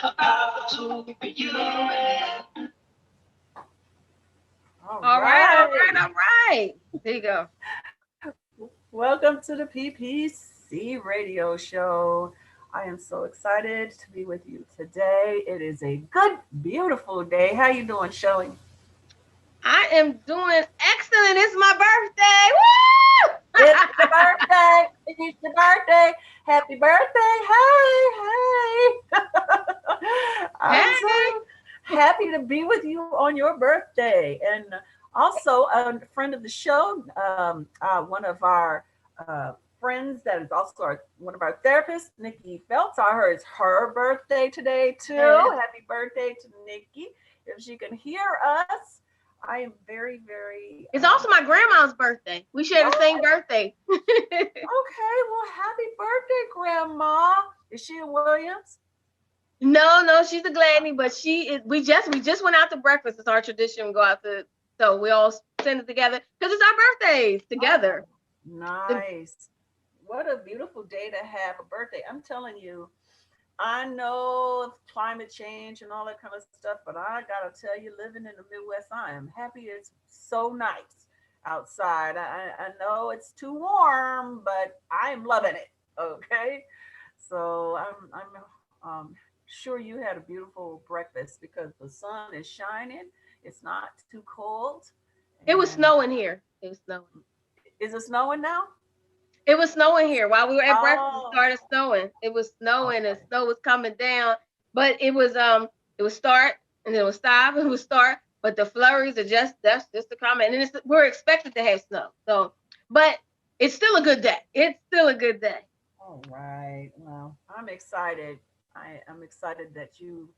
All right, all right, all right. There you go. Welcome to the PPC radio show. I am so excited to be with you today. It is a good, beautiful day. How you doing, Shelly? I am doing excellent. It's my birthday. Woo! It's your birthday. It's your birthday. Happy birthday. Hey, hey. I'm so Hey. happy to be with you on your birthday. And also, a friend of the show, one of our friends that is also one of our therapists, Nikki Phelps. I heard it's her birthday today, too. Yes. Happy birthday to Nikki. If she can hear us, I am very, very. It's also my grandma's birthday. We share the same birthday. Okay, well, happy birthday, Grandma. Is she in Williams? No, no, she's a gladney, but she is. We just went out to breakfast. It's our tradition. We go out to, so we all spend it together because it's our birthdays Oh, together. The- nice. What a beautiful day to have a birthday. I'm telling you, I know of climate change and all that kind of stuff, but I gotta tell you, living in the Midwest, I am happy. It's so nice outside. I know it's too warm, but I'm loving it. Okay, so I'm sure you had a beautiful breakfast because the sun is shining. It's not too cold, it was and snowing here. It was snowing. is it snowing now? It was snowing here while we were at breakfast. It Oh, started snowing. It was snowing and okay. snow was coming down, but it was start and it would stop. It would start, but the flurries are just that's just the comment. And we're expected to have snow, so but it's still a good day. It's still a good day. All right. Well, I'm excited. I'm excited that you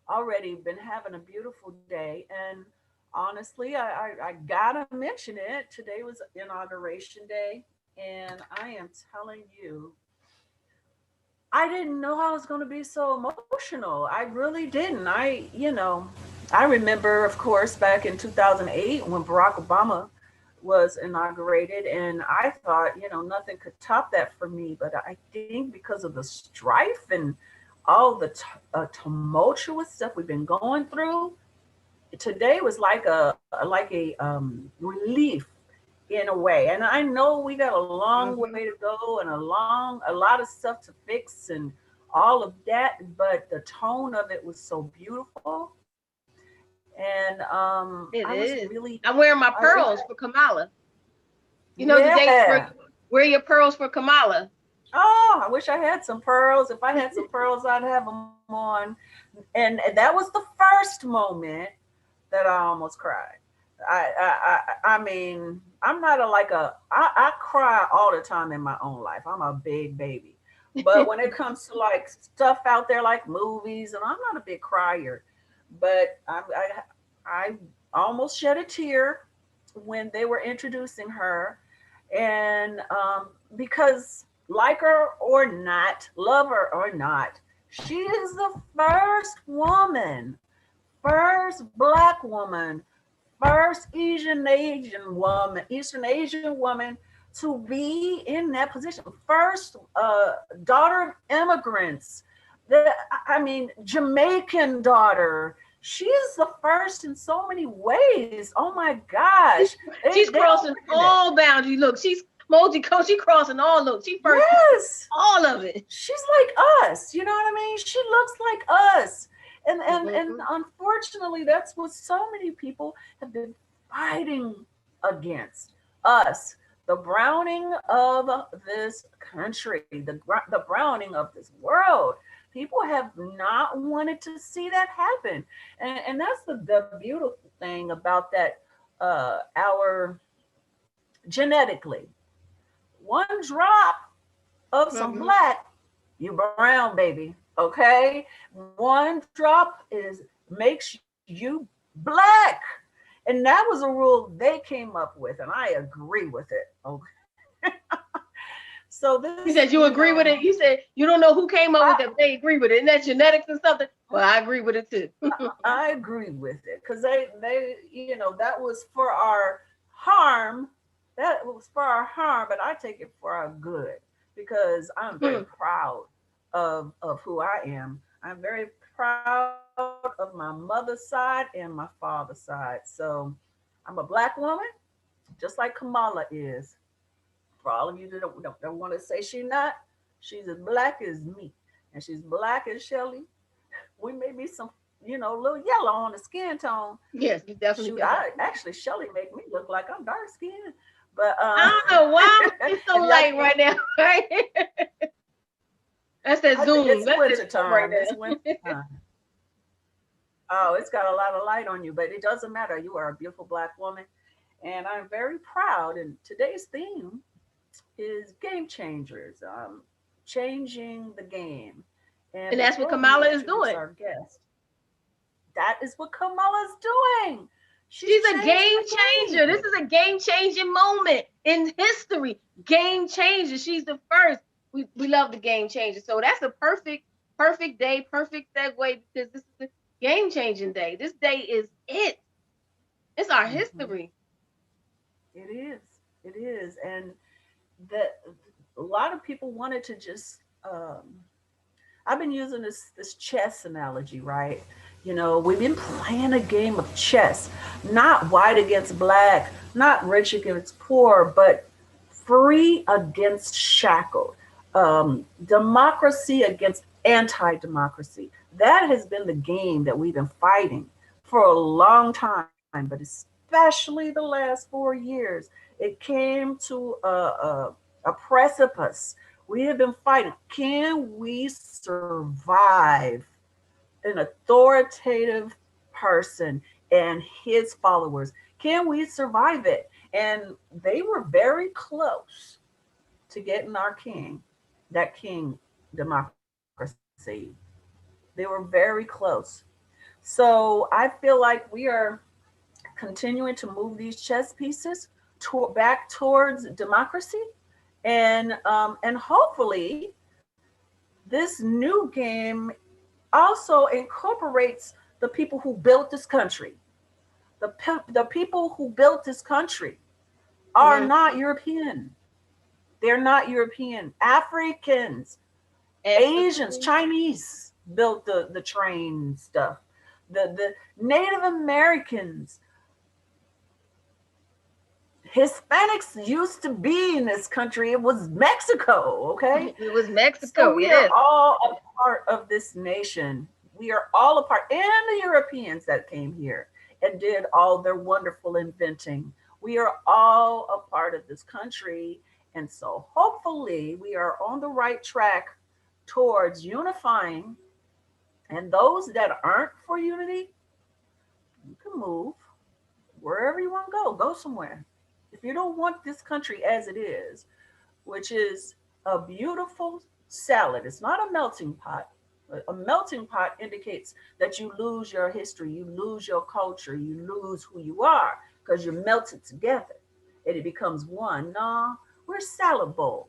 already been having a beautiful day. And honestly, I gotta mention it. Today was inauguration day. And I am telling you, I didn't know I was going to be so emotional. I really didn't. I remember, of course, back in 2008 when Barack Obama was inaugurated, and I thought, nothing could top that for me. But I think because of the strife and all the tumultuous stuff we've been going through, today was like a relief in a way. And I know we got a long way Hmm. to go and a lot of stuff to fix and all of that, but the tone of it was so beautiful. And I was It really, is. I'm wearing my pearls for Kamala. You know the dates yeah. for wear your pearls for Kamala. Oh, I wish I had some pearls. If I had some pearls, I'd have them on. And that was the first moment that I almost cried. I mean, I'm not I cry all the time in my own life. I'm a big baby. But when it comes to like stuff out there like movies, and I'm not a big crier, but I almost shed a tear when they were introducing her. And because like her or not, love her or not, she is the first black woman, first Eastern Asian woman to be in that position. First daughter of immigrants. I mean, Jamaican daughter. She is the first in so many ways. Oh my gosh. She's, she's They don't crossing look at it. all boundaries. Look, she's Moji Coach. She crossing all. Look, she first Yes. all of it. She's like us. You know what I mean? She looks like us. And Hmm. unfortunately, that's what so many people have been fighting against us. The browning of this country, the browning of this world. People have not wanted to see that happen, and that's the beautiful thing about that. Our genetically, one drop of some Hmm. black, you brown, baby. Okay, one drop is makes you black, and that was a rule they came up with, and I agree with it. Okay, so He this, said you agree with it. You said you don't know who came up I with that. They agree with it. And that's genetics and something. Well, I agree with it too. I agree with it because they that was for our harm. That was for our harm, but I take it for our good because I'm very proud of who I am. I'm very proud of my mother's side and my father's side. So I'm a black woman, just like Kamala is. For all of you that don't want to say she's not, she's as black as me. And she's black as Shelly. We may be some, a little yellow on the skin tone. Yes, you definitely Shoot, got I actually Shelly make me look like I'm dark skinned. But I don't know why I'm looking so if y'all light right now. Right? That's that it's Zoom. That's winter that Zoom right time. It's winter now. time. Oh, it's got a lot of light on you, but it doesn't matter. You are a beautiful black woman, and I'm very proud. And today's theme is game changers, changing the game. And And that's what before we Kamala is introduce doing. our guest, that is what Kamala's doing. She's She's a changing game the changer. This game. is a game changing moment in history. Game changer. She's the first. We love the game changer. So that's a perfect day, perfect segue because this is a game changing day. This day is it. It's our Mhm. history. It is. It is. And that a lot of people wanted to just I've been using this chess analogy, right? We've been playing a game of chess, not white against black, not rich against poor, but free against shackled, democracy against anti-democracy. That has been the game that we've been fighting for a long time, but especially the last 4 years, it came to a precipice. We have been fighting. Can we survive an authoritative person and his followers? Can we survive it? And they were very close to getting our king, that king democracy. They were very close. So I feel like we are continuing to move these chess pieces back towards democracy, and hopefully this new game also incorporates the people who built this country. The people who built this country are Mm-hmm. not European. They're not European. Africans, Asians, Absolutely. Chinese built the train stuff. The Native Americans, Hispanics used to be in this country. It was Mexico, okay? It was So Mexico, we are yes. all a part of this nation. We are all a part, and the Europeans that came here and did all their wonderful inventing. We are all a part of this country. And so hopefully we are on the right track towards unifying. And those that aren't for unity, you can move wherever you want to go. Go somewhere. If you don't want this country as it is, which is a beautiful salad, it's not a melting pot. A melting pot indicates that you lose your history, you lose your culture, you lose who you are because you're melted together and it becomes one. No, we're salad bowl.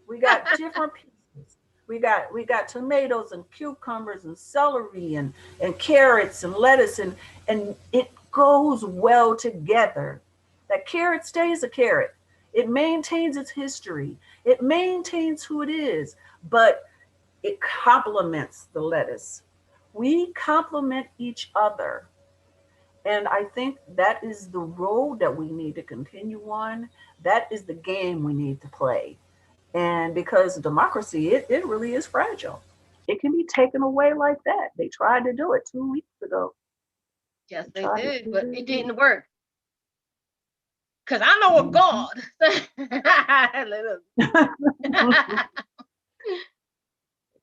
We got different pieces. We got tomatoes and cucumbers and celery and carrots and lettuce and it goes well together. That carrot stays a carrot. It maintains its history. It maintains who it is, but it complements the lettuce. We complement each other. And I think that is the road that we need to continue on. That is the game we need to play. And because democracy, it really is fragile. It can be taken away like that. They tried to do it 2 weeks ago. Yes, They they tried to did, do but it. it didn't work. Cause I know a Mhm. God.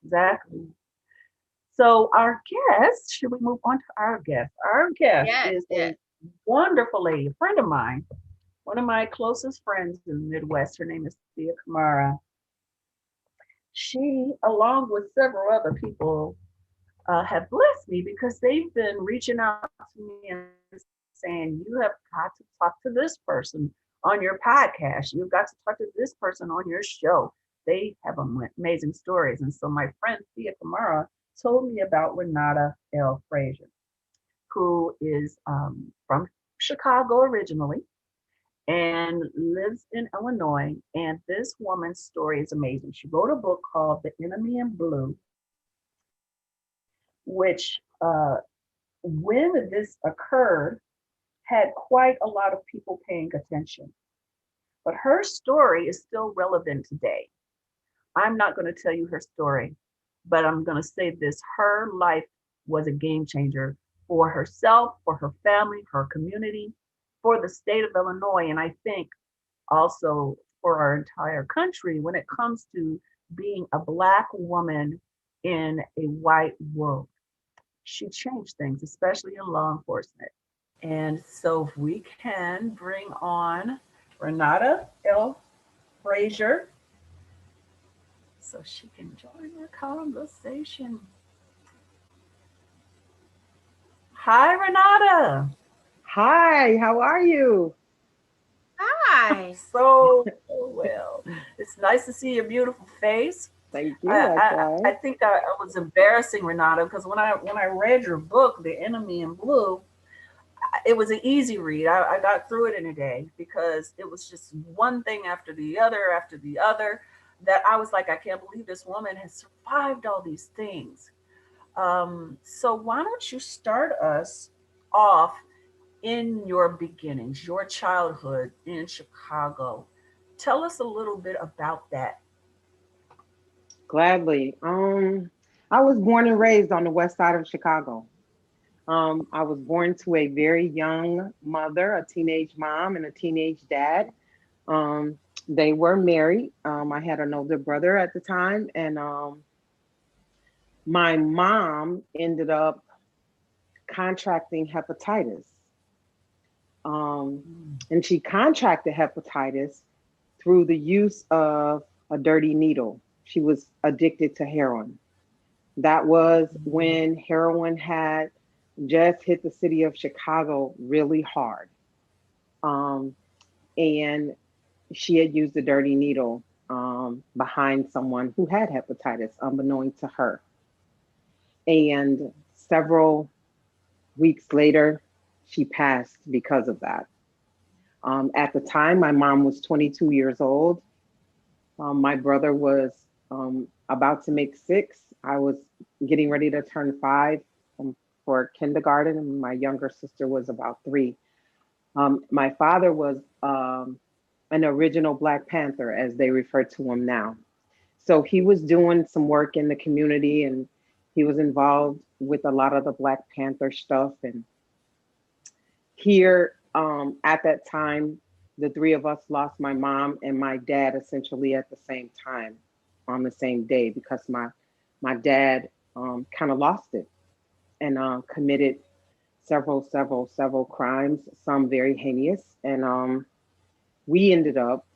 Exactly. So our guest, should we move on to our guest? Our guest Yes, is a yes. wonderful lady, a friend of mine, one of my closest friends in the Midwest. Her name is Thea Kamara. She, along with several other people, have blessed me because they've been reaching out to me and saying, you have got to talk to this person on your podcast. You've got to talk to this person on your show. They have amazing stories. And so my friend Thea Kamara told me about Renata L. Frazier, who is from Chicago originally and lives in Illinois. And this woman's story is amazing. She wrote a book called The Enemy in Blue, which when this occurred, had quite a lot of people paying attention. But her story is still relevant today. I'm not going to tell you her story, but I'm going to say this: her life was a game changer for herself, for her family, her community, for the state of Illinois, and I think also for our entire country when it comes to being a Black woman in a white world. She changed things, especially in law enforcement. And so, if we can bring on Renata L. Frazier so she can join our conversation. Hi, Renata. Hi, how are you? Hi. So well. It's nice to see your beautiful face. Thank you, I likewise. think I was embarrassing Renata because when I read your book, The Enemy in Blue, it was an easy read. I got through it in a day because it was just one thing after the other that I was like, I can't believe this woman has survived all these things. So why don't you start us off in your beginnings, your childhood in Chicago? Tell us a little bit about that. Gladly. I was born and raised on the west side of Chicago. I was born to a very young mother, a teenage mom, and a teenage dad. Um, they were married. I had an older brother at the time, and my mom ended up contracting hepatitis. Um, Mm. and she contracted hepatitis through the use of a dirty needle. She was addicted to heroin. That was Mm. when heroin had just hit the city of Chicago really hard. Um, and she had used a dirty needle behind someone who had hepatitis, unbeknown to her. And several weeks later, she passed because of that. At the time, my mom was 22 years old. My brother was about to make six. I was getting ready to turn five for kindergarten, and my younger sister was about three. My father was an original Black Panther, as they refer to him now. So he was doing some work in the community, and he was involved with a lot of the Black Panther stuff. And here, at that time, the three of us lost my mom and my dad essentially at the same time on the same day because my dad kind of lost it and committed several crimes, some very heinous. And we ended up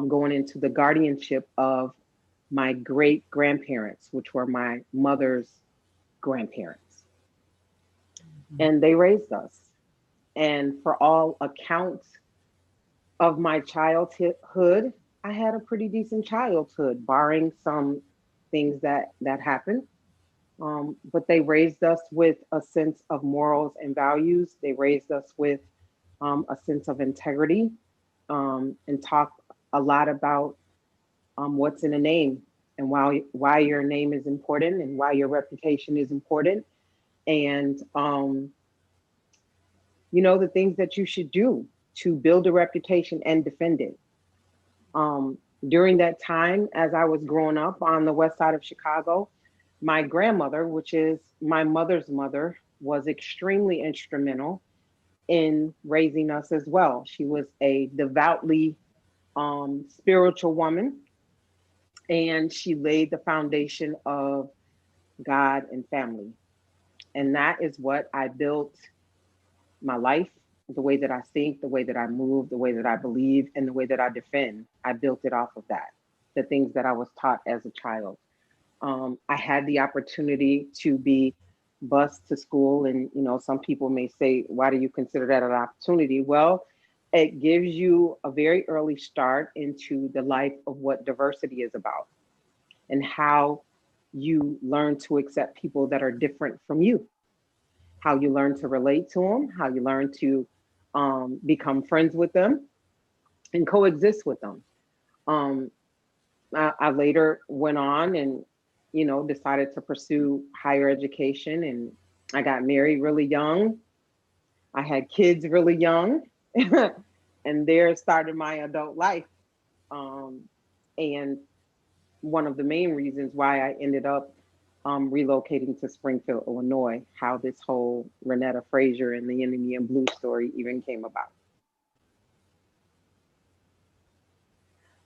going into the guardianship of my great grandparents, which were my mother's grandparents. Mhm. And they raised us. And for all accounts of my childhood, I had a pretty decent childhood, barring some things that happened. But they raised us with a sense of morals and values. They raised us with a sense of integrity and talked a lot about what's in a name and why your name is important and why your reputation is important and the things that you should do to build a reputation and defend it. Um, During that time, as I was growing up on the west side of Chicago, my grandmother, which is my mother's mother, was extremely instrumental in raising us as well. She was a devoutly spiritual woman, and she laid the foundation of God and family. And that is what I built my life, the way that I think, the way that I move, the way that I believe, and the way that I defend. I built it off of that, the things that I was taught as a child. I had the opportunity to be bused to school, and some people may say, "Why do you consider that an opportunity?" Well, it gives you a very early start into the life of what diversity is about and how you learn to accept people that are different from you, how you learn to relate to them, how you learn to become friends with them and coexist with them. Um, I later went on and decided to pursue higher education, and I got married really young. I had kids really young, and there started my adult life. Um, and one of the main reasons why I ended up relocating to Springfield, Illinois, how this whole Renetta Frazier and the Enemy in Blue story even came about.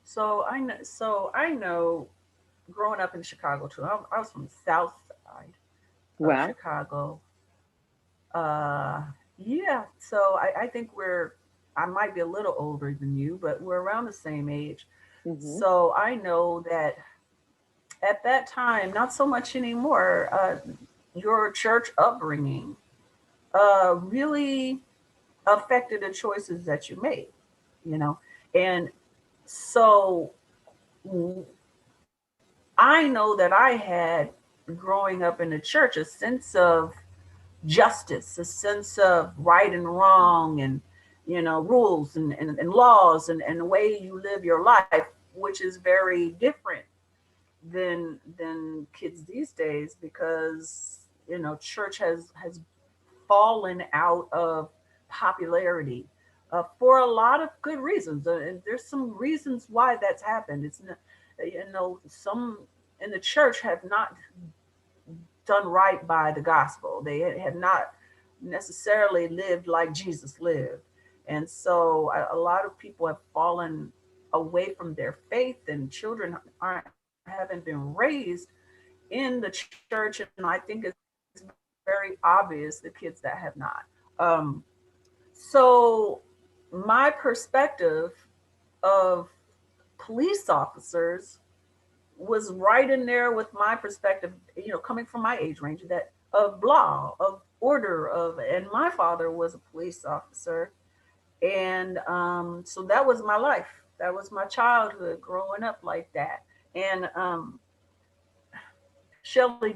So I know growing up in Chicago too. I was from the South Side of Well, Chicago. Uh, yeah. So I think I might be a little older than you, but we're around the same age. hmm So I know that at that time, not so much anymore, your church upbringing really affected the choices that you made, you know? And so I know that I had, growing up in the church, a sense of justice, a sense of right and wrong, and rules and laws, and the way you live your life, which is very different than kids these days, because church has fallen out of popularity for a lot of good reasons, and there's some reasons why that's happened. It's not, some in the church have not done right by the gospel. They have not necessarily lived like Jesus lived. And so a lot of people have fallen away from their faith, and children aren't haven't been raised in the church. And I think it's very obvious the kids that have not. Um, so my perspective of police officers was right in there with my perspective, coming from my age range, that of law, of order, and my father was a police officer. And so that was my life. That was my childhood growing up like that. And Shelly,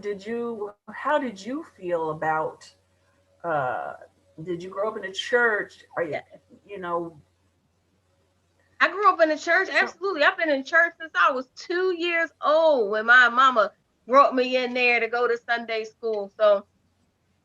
how did you feel about, uh, did you grow up in a church? Are you, Yeah. you know, I grew up in the church. so, Absolutely. I've been in church since I was 2 years old when my mama brought me in there to go to Sunday school. So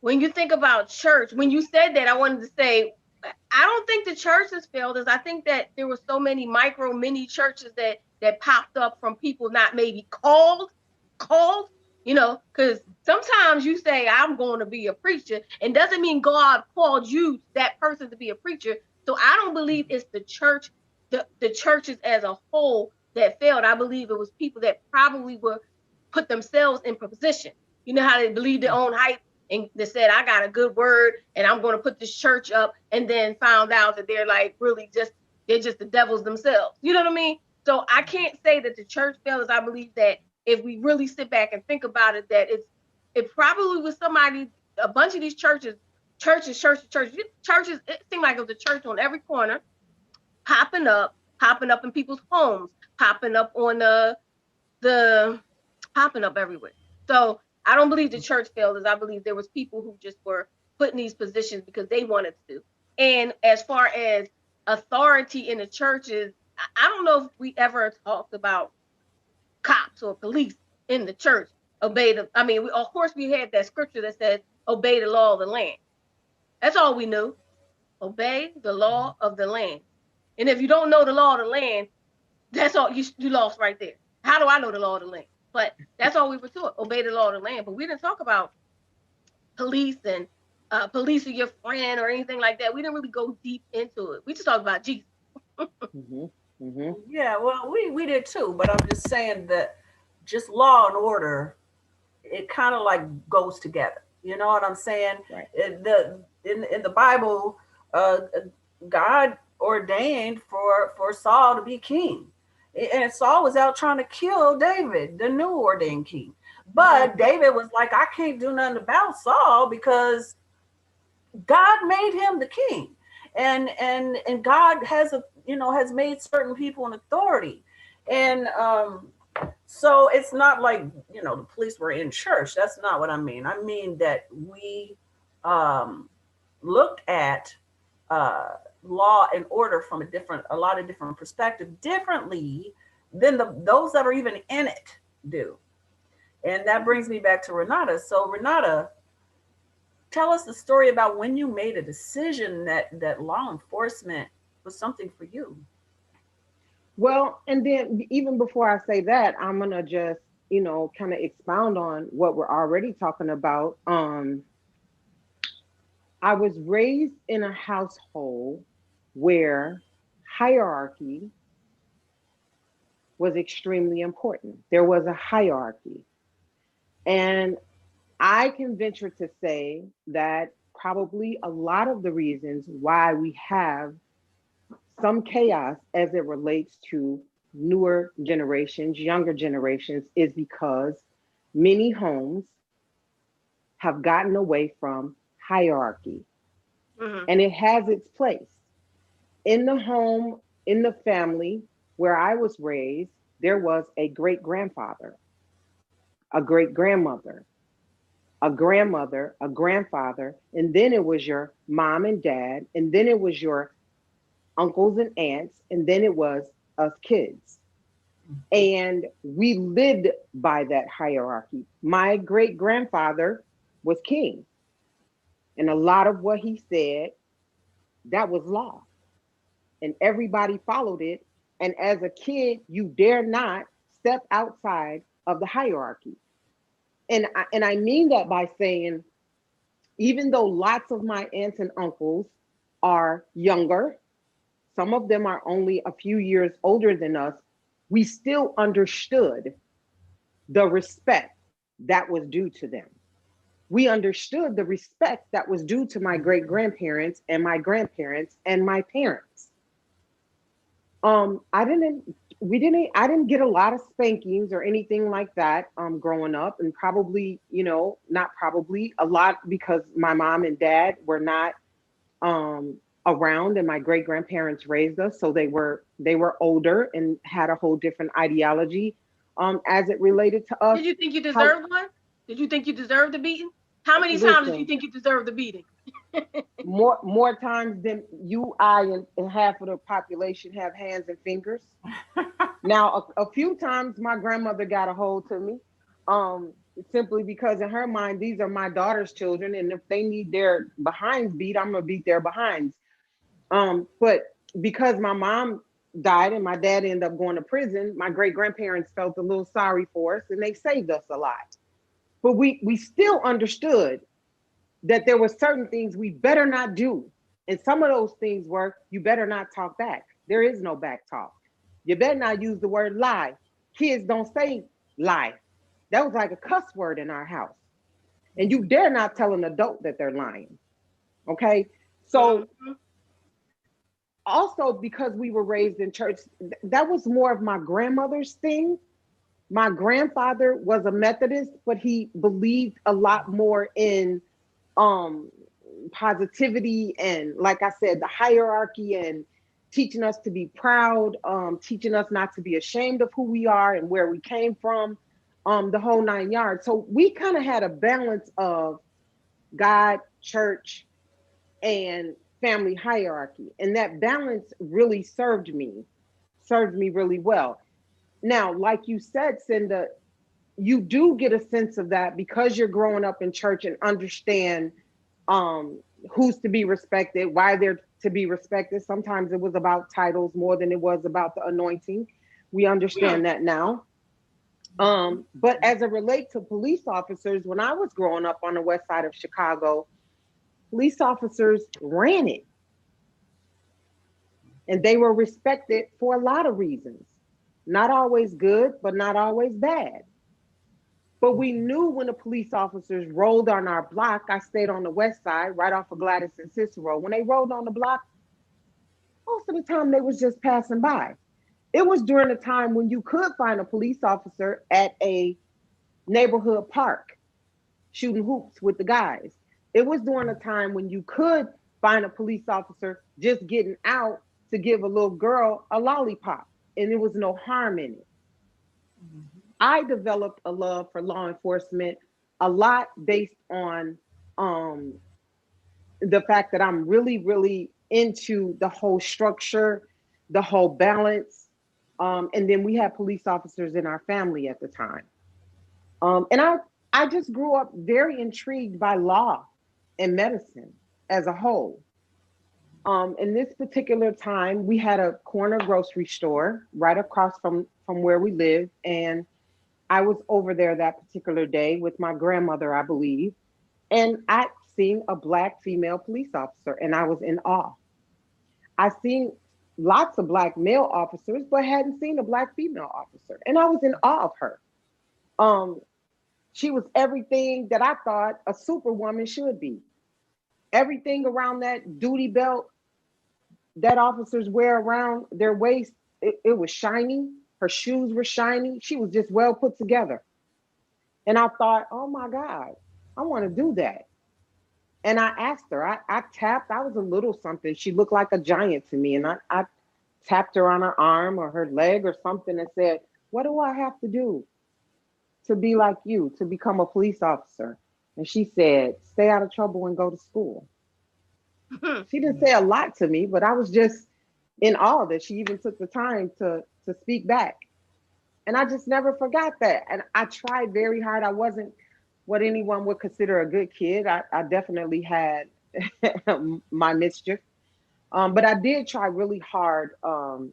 when you think about church, when you said that, I wanted to say, I don't think the church has failed us. I think that there were so many micro mini churches that popped up from people not maybe called, because sometimes you say I'm going to be a preacher, and doesn't mean God called you that person to be a preacher. So I don't believe it's the church, the churches as a whole that failed. I believe it was people that probably were put themselves in position. You know how they believe their own hype, and they said, I got a good word and I'm going to put this church up, and then found out that they're like really they're just the devils themselves. You know what I mean? So I can't say that the church fails. I believe that if we really sit back and think about it, that it probably was somebody, a bunch of these churches, it seemed like it was a church on every corner, popping up, popping up in people's homes, popping up on the popping up everywhere. So I don't believe the church failed, as I believe there was people who just were put in these positions because they wanted to. And as far as authority in the churches, I don't know if we ever talked about cops or police in the church obey the. I mean, of course, we had that scripture that says obey the law of the land. That's all we knew. Obey the law of the land. And if you don't know the law of the land, that's all you lost right there. How do I know the law of the land? But that's all we were taught: obey the law of the land. But we didn't talk about police and police or your friend or anything like that. We didn't really go deep into it. We just talked about Jesus. hmm hmm yeah, well, we did too, but I'm just saying that just law and order, it kind of like goes together. You know what I'm saying? Right. In the Bible, God ordained for Saul to be king, and Saul was out trying to kill David, the new ordained king. But Mm-hmm. David was like, I can't do nothing about Saul because God made him the king, and God has made certain people an authority, and so it's not like the police were in church. That's not what I mean. I mean that we um, looked at uh, law and order from a lot of different perspectives, differently than those that are even in it do. And that brings me back to Renata. So Renata, tell us the story about when you made a decision that law enforcement was something for you. Well, and then even before I say that, I'm gonna just, kind of expound on what we're already talking about. I was raised in a household where hierarchy was extremely important. There was a hierarchy. And I can venture to say that probably a lot of the reasons why we have some chaos as it relates to newer generations, younger generations, is because many homes have gotten away from hierarchy, Hmm. and it has its place. In the home, in the family where I was raised, there was a great grandfather, a great grandmother, a grandmother, a grandfather, and then it was your mom and dad, and then it was your uncles and aunts, and then it was us kids. And we lived by that hierarchy. My great grandfather was king, and a lot of what he said, that was law, and everybody followed it. And as a kid, you dare not step outside of the hierarchy. And I mean that by saying, even though lots of my aunts and uncles are younger, some of them are only a few years older than us, we still understood the respect that was due to them. We understood the respect that was due to my great grandparents and my grandparents and my parents. I didn't, we didn't, I didn't get a lot of spankings or anything like that growing up, and probably, not probably a lot because my mom and dad were not um, around, and my great grandparents raised us, so they were older and had a whole different ideology as it related to us. Did you think you How deserved one? Did you think you deserved a beating? How many times did you listen, think you deserved a beating? more times than you, I, and half of the population have hands and fingers. Now, a few times my grandmother got a hold to me, um, simply because in her mind, these are my daughter's children, and if they need their behinds beat, I'm gonna beat their behinds. But because my mom died and my dad ended up going to prison, my great grandparents felt a little sorry for us, and they saved us a lot. But we still understood that there were certain things we better not do, and some of those things were, you better not talk back. There is no back talk. You better not use the word lie. Kids don't say lie. That was like a cuss word in our house. And you dare not tell an adult that they're lying. Okay. So Hmm. also, because we were raised in church, that was more of my grandmother's thing. My grandfather was a Methodist, but he believed a lot more in um positivity, and like I said, the hierarchy, and teaching us to be proud, teaching us not to be ashamed of who we are and where we came from, the whole nine yards. So we kind of had a balance of God, church, and family hierarchy, and that balance really served me really well. Now, like you said, Cinda, you do get a sense of that because you're growing up in church and understand um who's to be respected, why they're to be respected. Sometimes it was about titles more than it was about the anointing. We understand that now. But as it relates to police officers, when I was growing up on the west side of Chicago, police officers ran it, and they were respected for a lot of reasons. Not always good, but not always bad. But we knew when the police officers rolled on our block. I stayed on the west side, right off of Gladys and Cicero. When they rolled on the block, most of the time they was just passing by. It was during the time when you could find a police officer at a neighborhood park shooting hoops with the guys. It was during a time when you could find a police officer just getting out to give a little girl a lollipop, and there was no harm in it. I developed a love for law enforcement a lot based on um, the fact that I'm really, really into the whole structure, the whole balance. And then we had police officers in our family at the time. And I just grew up very intrigued by law and medicine as a whole. In this particular time, we had a corner grocery store right across from where we lived, and I was over there that particular day with my grandmother, I believe, and I seen a black female police officer, and I was in awe. I seen lots of black male officers, but hadn't seen a black female officer, and I was in awe of her. Um, she was everything that I thought a superwoman should be. Everything around that duty belt that officers wear around their waist, it was shiny. Her shoes were shiny. She was just well put together. And I thought, oh my God, I want to do that. And I asked her, I tapped, I was a little something. She looked like a giant to me. And I tapped her on her arm or her leg or something and said, what do I have to do to be like you, to become a police officer? And she said, stay out of trouble and go to school. She didn't say a lot to me, but I was just in awe that she even took the time to speak back. And I just never forgot that. And I tried very hard. I wasn't what anyone would consider a good kid. I definitely had my mischief. But I did try really hard to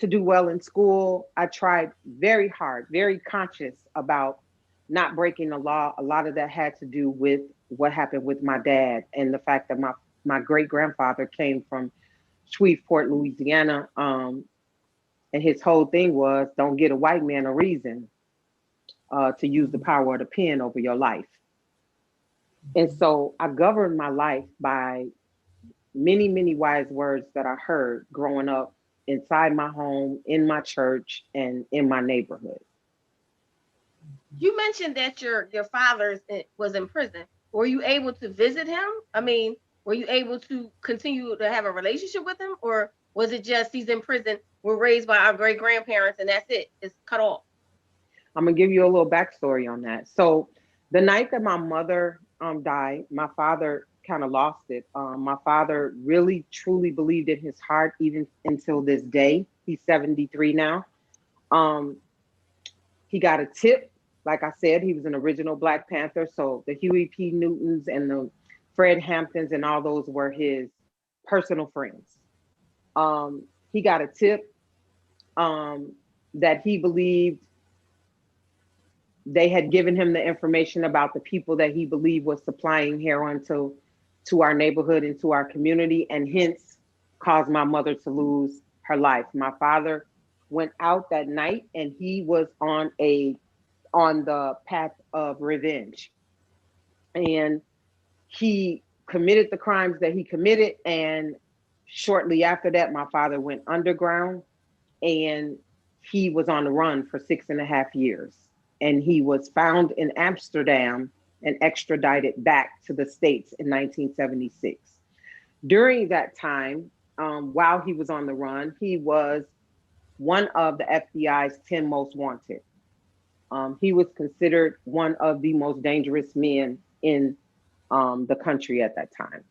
do well in school. I tried very hard, very conscious about not breaking the law. A lot of that had to do with what happened with my dad and the fact that my great grandfather came from Shreveport, Louisiana. And his whole thing was don't get a white man a reason to use the power of the pen over your life. And so I governed my life by many, many wise words that I heard growing up inside my home, in my church, and in my neighborhood. You mentioned that your father was in prison. Were you able to visit him? I mean, were you able to continue to have a relationship with him, or was it just he's in prison? We're raised by our great grandparents, and that's it. It's cut off. I'm gonna give you a little backstory on that. So the night that my mother died, my father kind of lost it. My father really truly believed in his heart, even until this day. He's 73 now. Um, he got a tip. Like I said, he was an original Black Panther. So the Huey P. Newtons and the Fred Hamptons and all those were his personal friends. He got a tip that he believed they had given him the information about the people that he believed was supplying heroin to our neighborhood and to our community, and hence caused my mother to lose her life. My father went out that night and he was on the path of revenge. And he committed the crimes that he committed. And shortly after that, my father went underground and he was on the run for 6.5 years. And he was found in Amsterdam and extradited back to the States in 1976. During that time, while he was on the run, he was one of the FBI's 10 most wanted. He was considered one of the most dangerous men in the country at that time.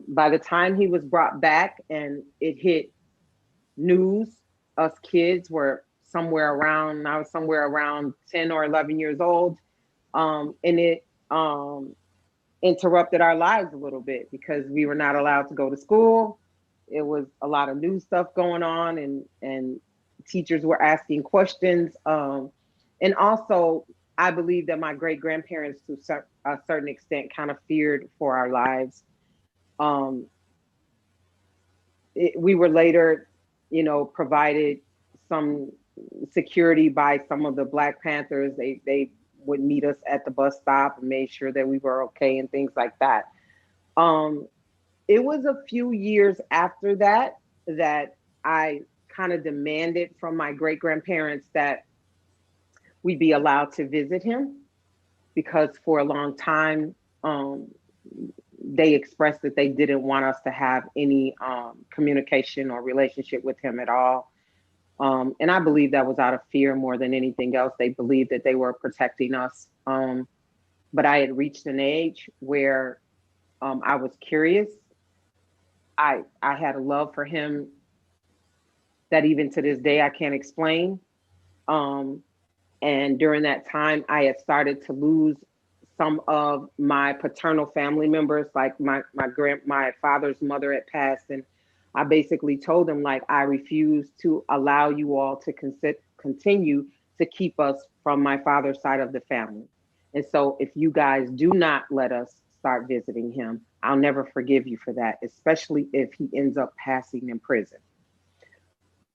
By the time he was brought back and it hit news, us kids were I was somewhere around 10 or 11 years old. And it interrupted our lives a little bit because we were not allowed to go to school. It was a lot of new stuff going on, and teachers were asking questions. And also, I believe that my great grandparents, to a certain extent, kind of feared for our lives. Um, we were later, provided some security by some of the Black Panthers. They would meet us at the bus stop and made sure that we were okay and things like that. Um, it was a few years after that that I kind of demanded from my great grandparents that we be allowed to visit him, because for a long time they expressed that they didn't want us to have any communication or relationship with him at all. And I believe that was out of fear more than anything else. They believed that they were protecting us. But I had reached an age where I was curious. I had a love for him that even to this day I can't explain. Um, And during that time, I had started to lose some of my paternal family members, like my father's mother had passed, and I basically told them like I refuse to allow you all to continue to keep us from my father's side of the family. And so if you guys do not let us start visiting him, I'll never forgive you for that, especially if he ends up passing in prison.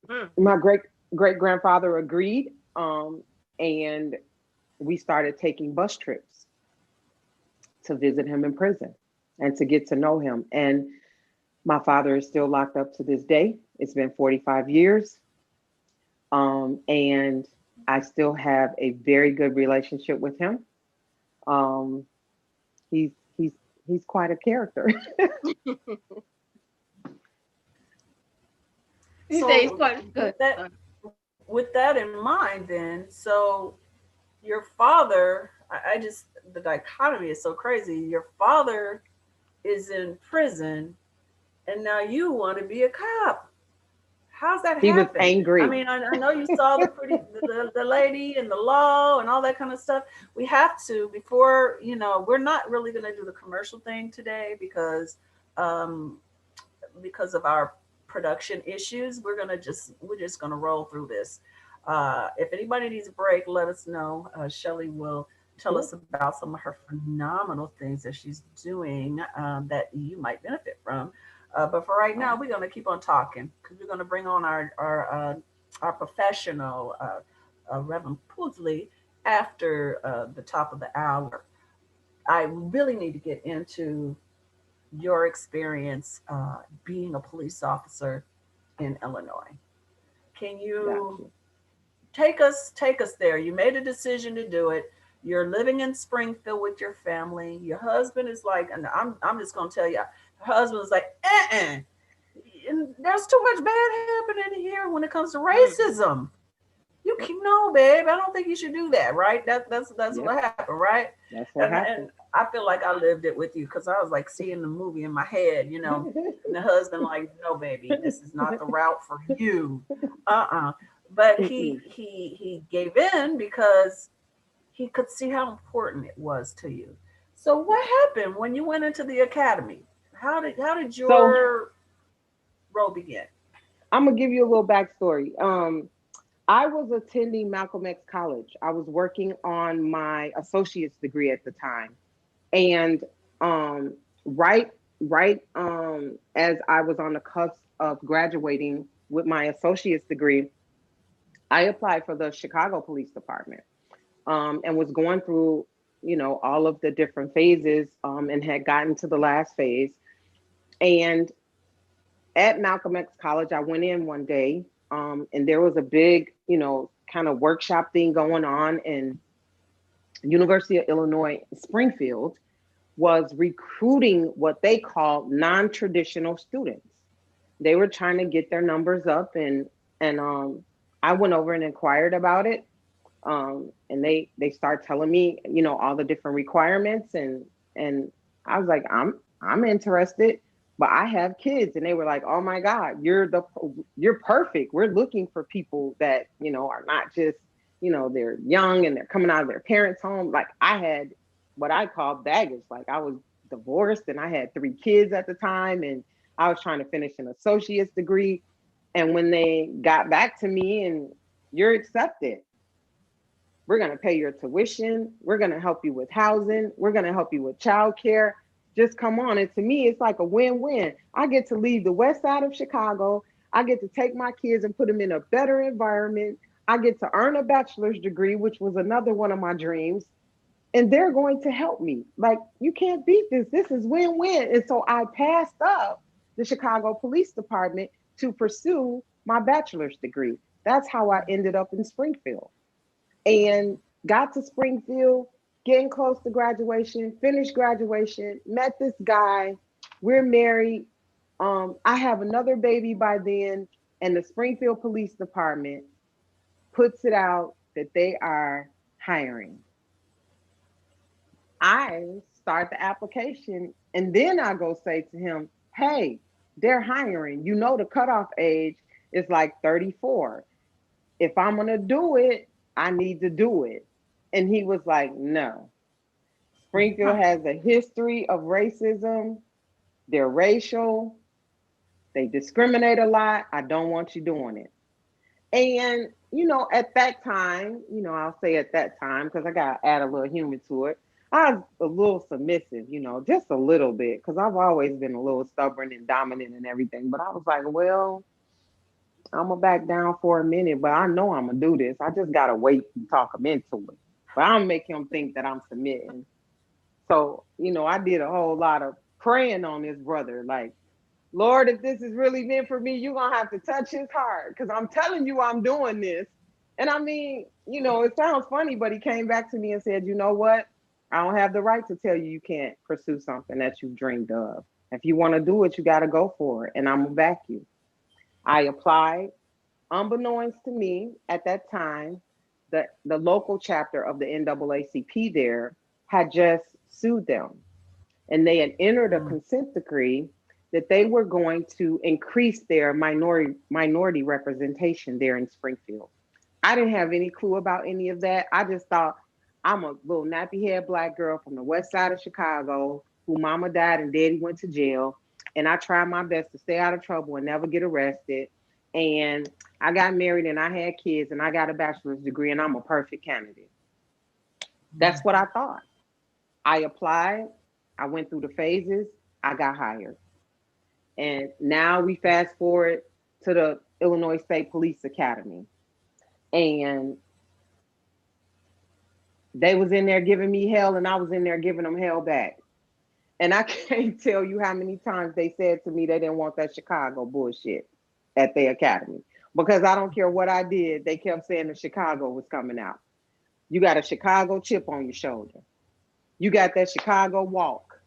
Mm. My great grandfather agreed, and we started taking bus trips to visit him in prison and to get to know him. And my father is still locked up to this day. It's been 45 years. And I still have a very good relationship with him. Um, he's he's he's quite a character. You say it's So quite good. with that in mind, then, so your father, I just, the dichotomy is so crazy. Your father is in prison, and now you want to be a cop. How's that He was happen? I angry. mean, I know you saw the lady and the law and all that kind of stuff. We have to, before, we're not really going to do the commercial thing today um, because of our production issues. We're just gonna roll through this. If anybody needs a break, let us know. Shelly will tell Sure. us about some of her phenomenal things that she's doing that you might benefit from. But for right now, Oh, we're gonna keep on talking because we're gonna bring on our professional Reverend Pugsley after the top of the hour. I really need to get into your experience being a police officer in Illinois. Can got you you. take us there? You made a decision to do it. You're living in Springfield with your family. Your husband is like, and I'm just gonna tell you, her husband is like, and there's too much bad happening here when it comes to Mm. racism. You Yep. can no, babe. I don't think you should do that, right? That's what Yep. happened, right? That's what And happened. I feel like I lived it with you because I was like seeing the movie in my head, and the husband like, no, baby, this is not the route for you. Uh-uh. But Mm-mm. he gave in because he could see how important it was to you. So what happened when you went into the academy? How did So your role begin? I'm gonna give you a little backstory. I was attending Malcolm X College. I was working on my associate's degree at the time, and um, right, as I was on the cusp of graduating with my associate's degree, I applied for the Chicago Police Department, and was going through, all of the different phases, and had gotten to the last phase. And at Malcolm X College, I went in one day, and there was a big, kind of workshop thing going on, and University of Illinois Springfield was recruiting what they call non-traditional students. They were trying to get their numbers up, and I went over and inquired about it. And they start telling me, all the different requirements, and I was like, I'm interested, but I have kids. And they were like, oh my God, you're perfect. We're looking for people that, are not just, they're young and they're coming out of their parents' home. Like I had what I call baggage. Like I was divorced and I had 3 kids at the time, and I was trying to finish an associate's degree. And when they got back to me and you're accepted, we're going to pay your tuition. We're going to help you with housing. We're going to help you with childcare. Just come on. And to me, it's like a win-win. I get to leave the west side of Chicago. I get to take my kids and put them in a better environment. I get to earn a bachelor's degree, which was another one of my dreams. And they're going to help me. Like, you can't beat this. This is win-win. And so I passed up the Chicago Police Department to pursue my bachelor's degree. That's how I ended up in Springfield, and got to Springfield, getting close to graduation, finished graduation, met this guy. We're married. I have another baby by then, and the Springfield Police Department puts it out that they are hiring. I start the application, and then I go say to him, hey, they're hiring. The cutoff age is like 34. If I'm going to do it, I need to do it. And he was like, no. Springfield has a history of racism. They're racial. They discriminate a lot. I don't want you doing it. And, at that time, I'll say at that time, because I got to add a little human to it, I was a little submissive, just a little bit, because I've always been a little stubborn and dominant and everything. But I was like, well, I'm going to back down for a minute, but I know I'm going to do this. I just got to wait and talk him into it. But I'm make him think that I'm submitting. So, I did a whole lot of praying on this brother. Like, Lord, if this is really meant for me, you're going to have to touch his heart, because I'm telling you I'm doing this. And I mean, it sounds funny, but he came back to me and said, you know what? I don't have the right to tell you can't pursue something that you've dreamed of. If you want to do it, you got to go for it. And I'm going to back you. I applied. Unbeknownst to me at that time, the local chapter of the NAACP there had just sued them. And they had entered a consent decree that they were going to increase their minority representation there in Springfield. I didn't have any clue about any of that. I just thought, I'm a little nappy head Black girl from the west side of Chicago who mama died and daddy went to jail. And I tried my best to stay out of trouble and never get arrested. And I got married and I had kids and I got a bachelor's degree and I'm a perfect candidate. That's what I thought. I applied. I went through the phases. I got hired. And now we fast forward to the Illinois State Police Academy. And they was in there giving me hell and I was in there giving them hell back. And I can't tell you how many times they said to me they didn't want that Chicago bullshit at their academy. Because I don't care what I did, they kept saying that Chicago was coming out. You got a Chicago chip on your shoulder. You got that Chicago walk.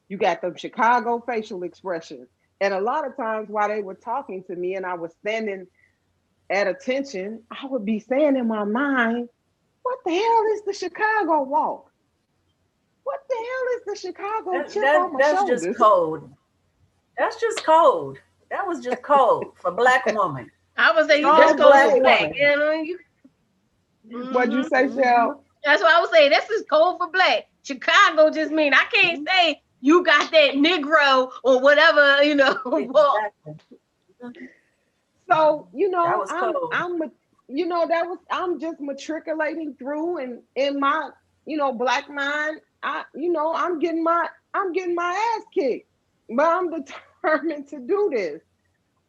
You got the Chicago facial expressions. And a lot of times while they were talking to me and I was standing at attention, I would be saying in my mind, what the hell is the Chicago walk? What the hell is the Chicago chip on my that's shoulders? just code. That's just code. That was just code for Black woman. I would say you Strong just code Black for Black. woman. You know, What'd you say, Shell? That's what I would say. This is code for Black. Chicago just mean I can't say you got that Negro or whatever, Exactly. So, That was code. I'm just matriculating through and in my, Black mind, I'm getting my ass kicked, but I'm determined to do this.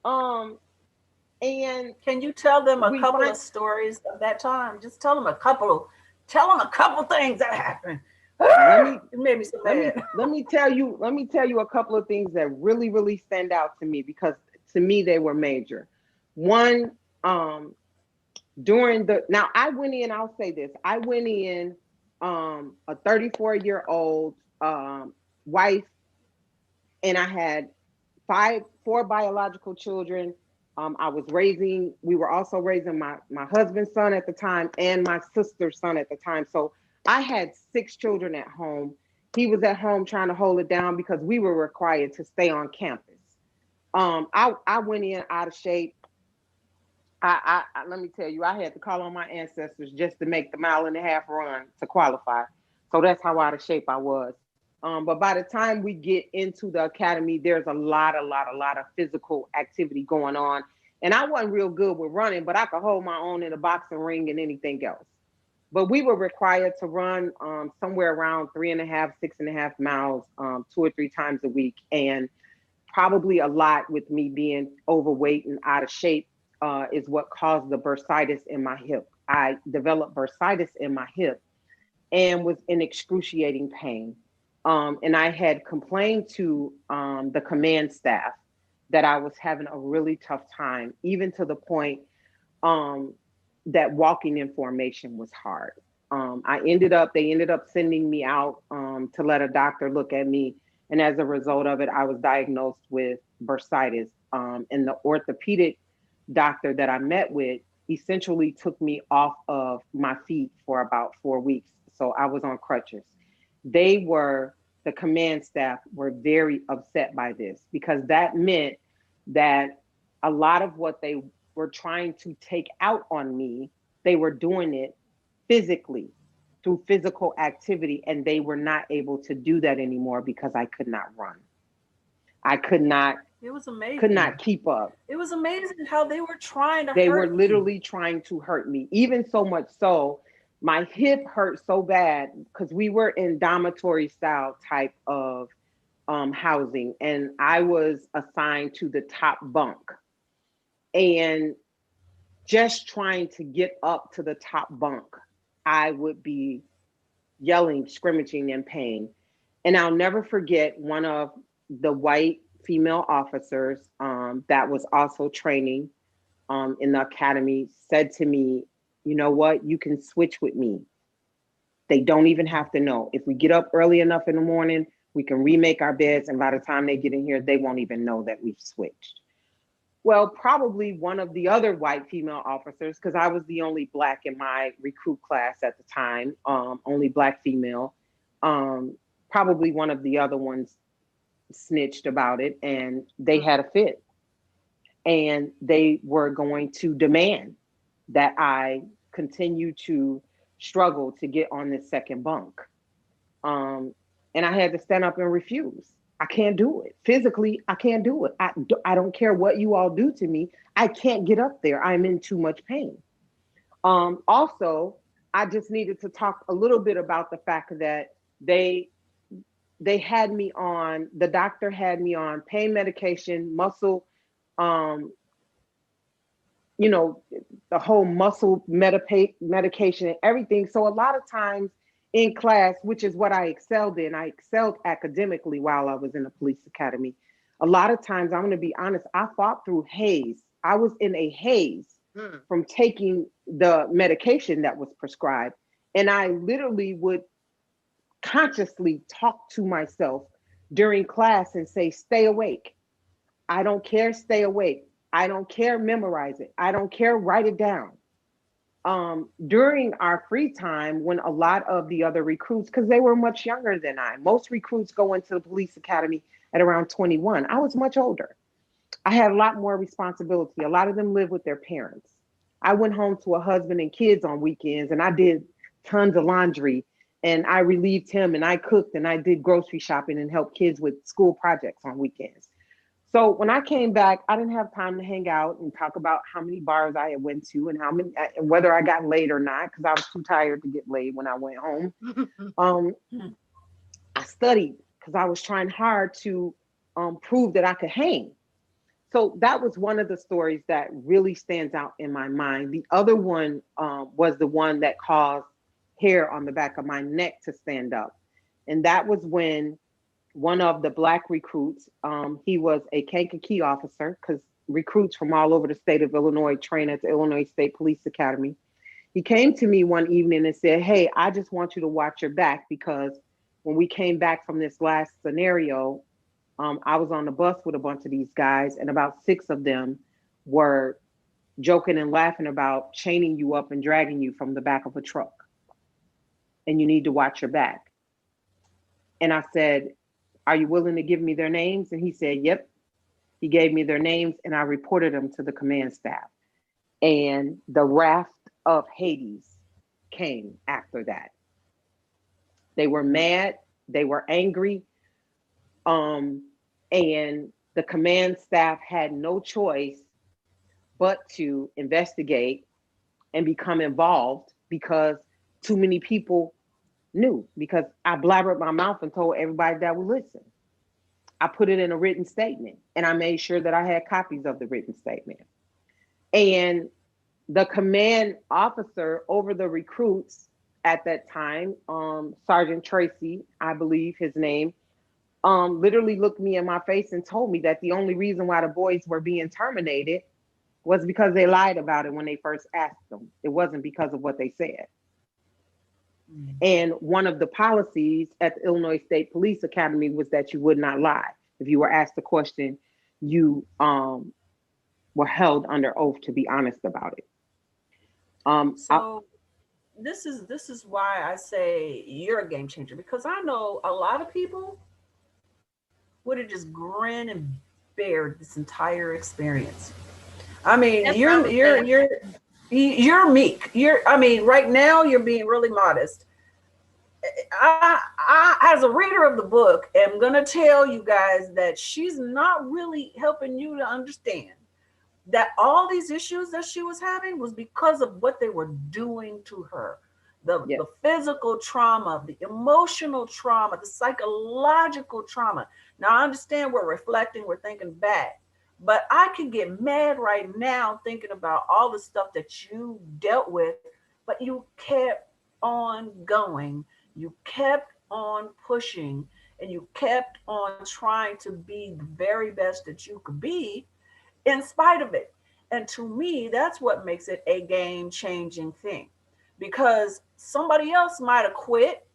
And can you tell them a couple of stories of that time? Just tell them a couple things that happened. It made me so mad. Let me tell you a couple of things that really, really stand out to me because to me they were major. One, I went in, I'll say this, I went in a 34-year-old wife, and I had four biological children. We were also raising my husband's son at the time and my sister's son at the time. So I had 6 children at home. He was at home trying to hold it down because we were required to stay on campus. I went in out of shape. I let me tell you, I had to call on my ancestors just to make the 1.5 mile run to qualify. So that's how out of shape I was. But by the time we get into the academy, there's a lot of physical activity going on. And I wasn't real good with running, but I could hold my own in a boxing ring and anything else. But we were required to run somewhere around 3.5, 6.5 miles 2 or 3 times a week. And probably a lot with me being overweight and out of shape is what caused the bursitis in my hip. I developed bursitis in my hip and was in excruciating pain. And I had complained to the command staff that I was having a really tough time, even to the point that walking in formation was hard. They ended up sending me out to let a doctor look at me. And as a result of it, I was diagnosed with bursitis. And the orthopedic doctor that I met with essentially took me off of my feet for about 4 weeks. So I was on crutches. The command staff were very upset by this because that meant that a lot of what they were trying to take out on me They were doing it physically through physical activity, and they were not able to do that anymore because I could not run. I It was could amazing. not keep up. It was amazing how they were trying to They were hurt you. literally trying to hurt me, even so much so my hip hurt so bad because we were in dormitory style type of housing, and I was assigned to the top bunk. And just trying to get up to the top bunk, I would be yelling, scrimmaging in pain. And I'll never forget one of the white female officers that was also training in the academy said to me, "You know what? You can switch with me. They don't even have to know. If we get up early enough in the morning, we can remake our beds. And by the time they get in here, they won't even know that we've switched." Well, probably one of the other white female officers, because I was the only black in my recruit class at the time, only black female. Um, Probably one of the other ones snitched about it, and they had a fit, and they were going to demand that I continue to struggle to get on this second bunk. Um, and I had to stand up and refuse. I can't do it. Physically, I can't do it. I don't care what you all do to me. I can't get up there. I'm in too much pain. Also, I just needed to talk a little bit about the fact that they they had me on, the doctor had me on pain medication, muscle, um, you know, the whole muscle medication and everything. So a lot of times in class, which is what I excelled in, I excelled academically while I was in the police academy. A lot of times, I'm going to be honest, I fought through haze. I was in a haze Hmm. from taking the medication that was prescribed. And I literally would consciously talk to myself during class and say, "Stay awake. I don't care, stay awake. I don't care, memorize it. I don't care, write it down." During our free time, when a lot of the other recruits, because they were much younger than I, most recruits go into the police academy at around 21. I was much older. I had a lot more responsibility. A lot of them live with their parents. I went home to a husband and kids on weekends, and I did tons of laundry, and I relieved him, and I cooked, and I did grocery shopping and helped kids with school projects on weekends. So when I came back, I didn't have time to hang out and talk about how many bars I had went to and how many, and whether I got laid or not, because I was too tired to get laid when I went home. Um, I studied because I was trying hard to prove that I could hang. So that was one of the stories that really stands out in my mind. The other one was the one that caused hair on the back of my neck to stand up. And that was when one of the black recruits, he was a Kankakee officer because recruits from all over the state of Illinois train at the Illinois State Police Academy. He came to me one evening and said, "Hey, I just want you to watch your back because when we came back from this last scenario, I was on the bus with a bunch of these guys, and about six of them were joking and laughing about chaining you up and dragging you from the back of a truck. And you need to watch your back." And I said, "Are you willing to give me their names?" And he said, "Yep." He gave me their names, and I reported them to the command staff. And the wrath of Hades came after that. They were mad, they were angry, um, and the command staff had no choice but to investigate and become involved because too many people knew, because I blabbered my mouth and told everybody that would listen. I put it in a written statement, and I made sure that I had copies of the written statement. And the command officer over the recruits at that time, Sergeant Tracy, I believe his name, literally looked me in my face and told me that the only reason why the boys were being terminated was because they lied about it when they first asked them. It wasn't because of what they said. Mm. And one of the policies at the Illinois State Police Academy was that you would not lie. If you were asked a question, you were held under oath to be honest about it. I, So this is why I say you're a game changer, because I know a lot of people would have just grinned and bared this entire experience. I mean, That's what I would say. You're meek. I mean, right now you're being really modest. As a reader of the book, am gonna tell you guys that she's not really helping you to understand that all these issues that she was having was because of what they were doing to her. Yes. The physical trauma, the emotional trauma, the psychological trauma. Now I understand we're reflecting, we're thinking back, but I can get mad right now thinking about all the stuff that you dealt with, but you kept on going, you kept on pushing, and you kept on trying to be the very best that you could be in spite of it. And to me, that's what makes it a game changing thing, because somebody else might have quit.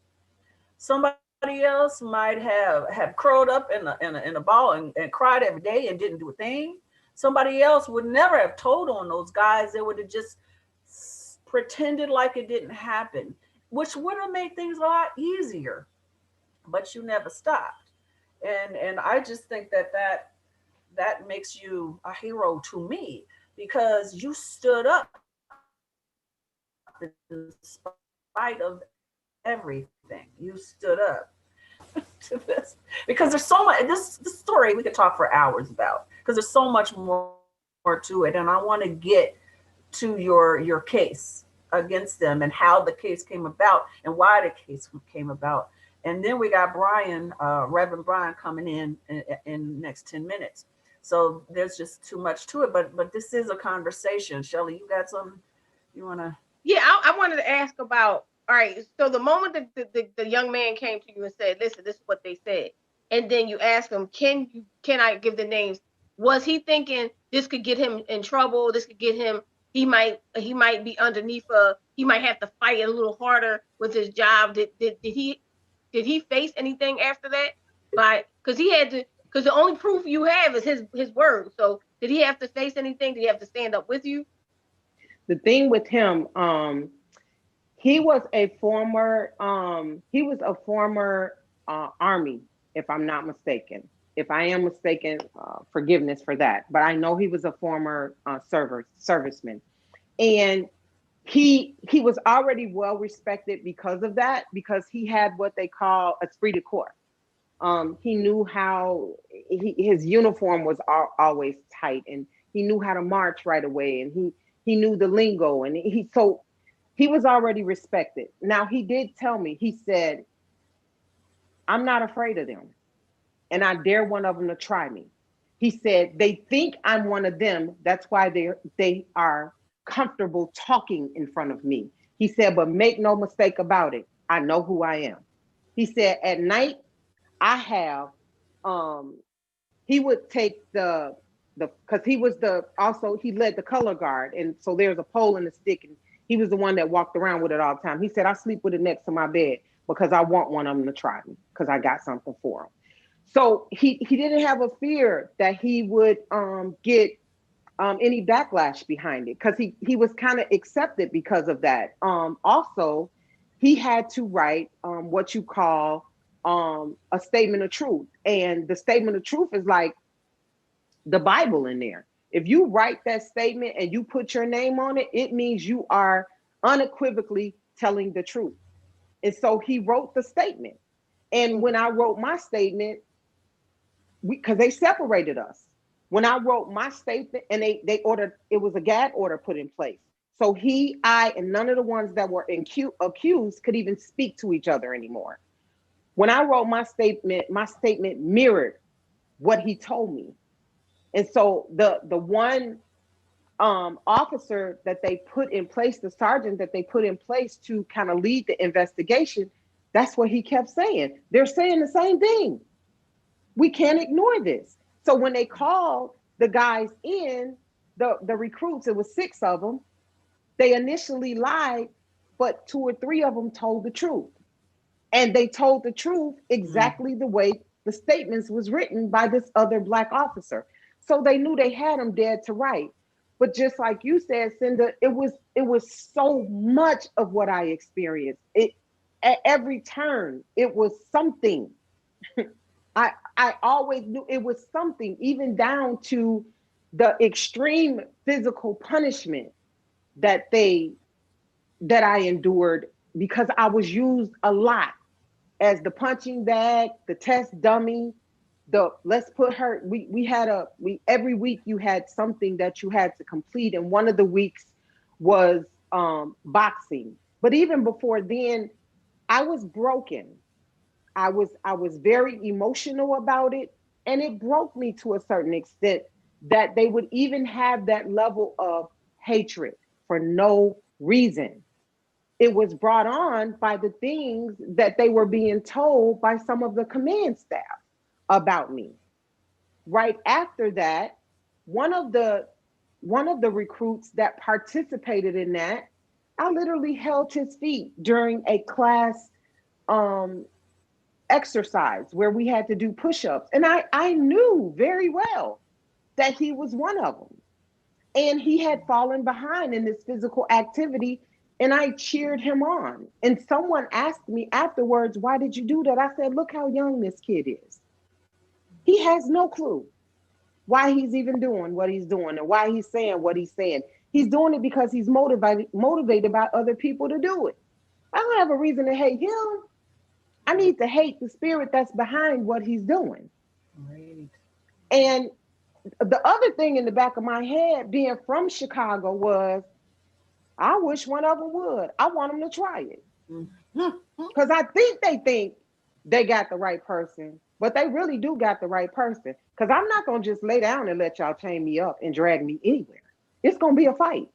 Somebody else might have curled up in a ball and cried every day and didn't do a thing. Somebody else would never have told on those guys. They would have just pretended like it didn't happen, which would have made things a lot easier. But you never stopped. And I just think that makes you a hero to me, because you stood up in spite of everything. You stood up to this, because there's so much. This story we could talk for hours about, because there's so much more to it, and I want to get to your case against them and how the case came about and why the case came about. And then we got Brian, Reverend Brian, coming in next 10 minutes. So there's just too much to it. But this is a conversation. Shelly, you got something you wanna? Yeah, I wanted to ask about. All right, so the moment the young man came to you and said, "Listen, this is what they said," and then you ask him, can I give the names?" Was he thinking this could get him in trouble? This could get him. He might be underneath he might have to fight a little harder with his job. Did he face anything after that? Because he had to, because the only proof you have is his word. So did he have to face anything? Did he have to stand up with you? The thing with him, he was a former army, if I'm not mistaken. If I am mistaken, forgiveness for that. But I know he was a former serviceman, and he was already well respected because of that, because he had what they call esprit de corps. He knew how his uniform was always tight, and he knew how to march right away, and he knew the lingo, and he was already respected. Now he did tell me, he said, "I'm not afraid of them, and I dare one of them to try me." He said, "They think I'm one of them. That's why they are comfortable talking in front of me." He said, "But make no mistake about it. I know who I am." He said, "At night, I have he would take the because he was the also he led the color guard, and so there's a pole and a stick, and he was the one that walked around with it all the time. He said, "I sleep with it next to my bed because I want one of them to try me because I got something for him." So he didn't have a fear that he would get any backlash behind it, because he was kind of accepted because of that. Also, he had to write what you call a statement of truth, and the statement of truth is like the Bible in there. If you write that statement and you put your name on it, it means you are unequivocally telling the truth. And so he wrote the statement. And when I wrote my statement, because they separated us. When I wrote my statement, and they ordered, it was a gag order put in place. So I, and none of the ones that were accused could even speak to each other anymore. When I wrote my statement mirrored what he told me. And so the one officer that they put in place, the sergeant that they put in place to kind of lead the investigation, that's what he kept saying. They're saying the same thing. We can't ignore this. So when they called the guys in, the recruits, it was 6 of them, they initially lied, but 2 or 3 of them told the truth. And they told the truth exactly the way the statements was written by this other Black officer. So they knew they had him dead to right. But just like you said, Cinda, it was so much of what I experienced. It at every turn, it was something. I always knew it was something, even down to the extreme physical punishment that they that I endured because I was used a lot as the punching bag, the test dummy, the let's put her we had a we every week you had something that you had to complete, and one of the weeks was boxing. But even before then, I was broken. I was very emotional about it, and it broke me to a certain extent that they would even have that level of hatred for no reason. It was brought on by the things that they were being told by some of the command staff about me. Right after that, one of the one of the recruits that participated in that, I literally held his feet during a class um, exercise where we had to do push-ups, and I knew very well that he was one of them, and he had fallen behind in this physical activity, and I cheered him on. And someone asked me afterwards, why did you do that? I said, look how young this kid is. He has no clue why he's even doing what he's doing and why he's saying what he's saying. He's doing it because he's motivated by other people to do it. I don't have a reason to hate him. I need to hate the spirit that's behind what he's doing. Right. And the other thing in the back of my head, being from Chicago, was I wish one of them would. I want them to try it. Because I think they got the right person, but they really do got the right person. Because I'm not going to just lay down and let y'all chain me up and drag me anywhere. It's going to be a fight.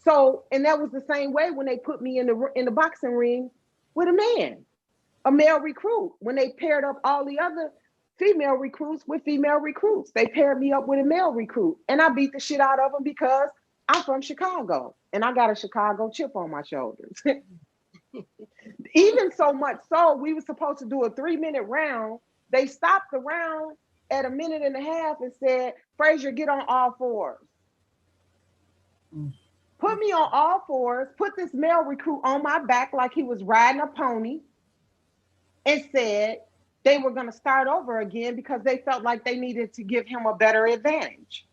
So, and that was the same way when they put me in the boxing ring with a male recruit. When they paired up all the other female recruits with female recruits, they paired me up with a male recruit, and I beat the shit out of them because I'm from Chicago and I got a Chicago chip on my shoulders. Even so much so, we were supposed to do a 3-minute round. They stopped the round at a minute and a half and said, Frazier, get on all fours. Put me on all fours, put this male recruit on my back like he was riding a pony, and said they were going to start over again because they felt like they needed to give him a better advantage.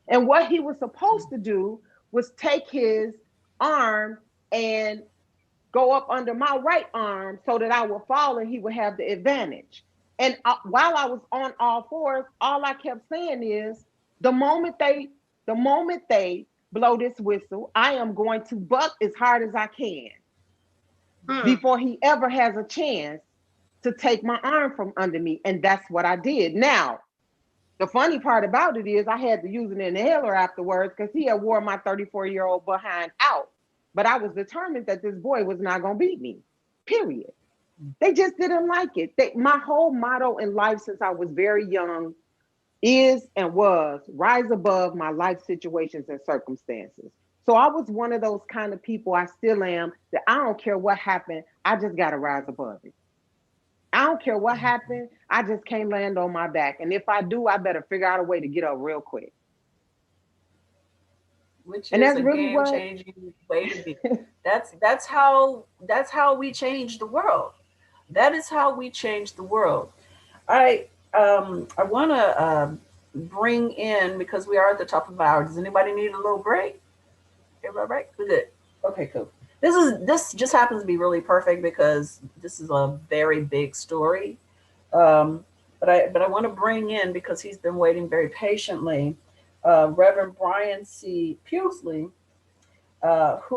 And what he was supposed to do was take his arm and go up under my right arm so that I would fall and he would have the advantage. And while I was on all fours, all I kept saying is, the moment they blow this whistle, I am going to buck as hard as I can before he ever has a chance to take my arm from under me. And that's what I did. Now, the funny part about it is I had to use an inhaler afterwards because he had wore my 34-year-old behind out. But I was determined that this boy was not going to beat me, period. They just didn't like it. My whole motto in life since I was very young is and was rise above my life situations and circumstances. So I was one of those kind of people, I still am, that I don't care what happened, I just got to rise above it. I don't care what happened, I just can't land on my back. And if I do, I better figure out a way to get up real quick. Which And is that's a really game what changing way to be. That's how we change the world. That is how we change the world. I want to bring in, because we are at the top of the hour. Does anybody need a little break? Everybody break? We're good. Okay, cool. This just happens to be really perfect because this is a very big story. Um, but I want to bring in, because he's been waiting very patiently, Reverend Brian C. Pewsley, has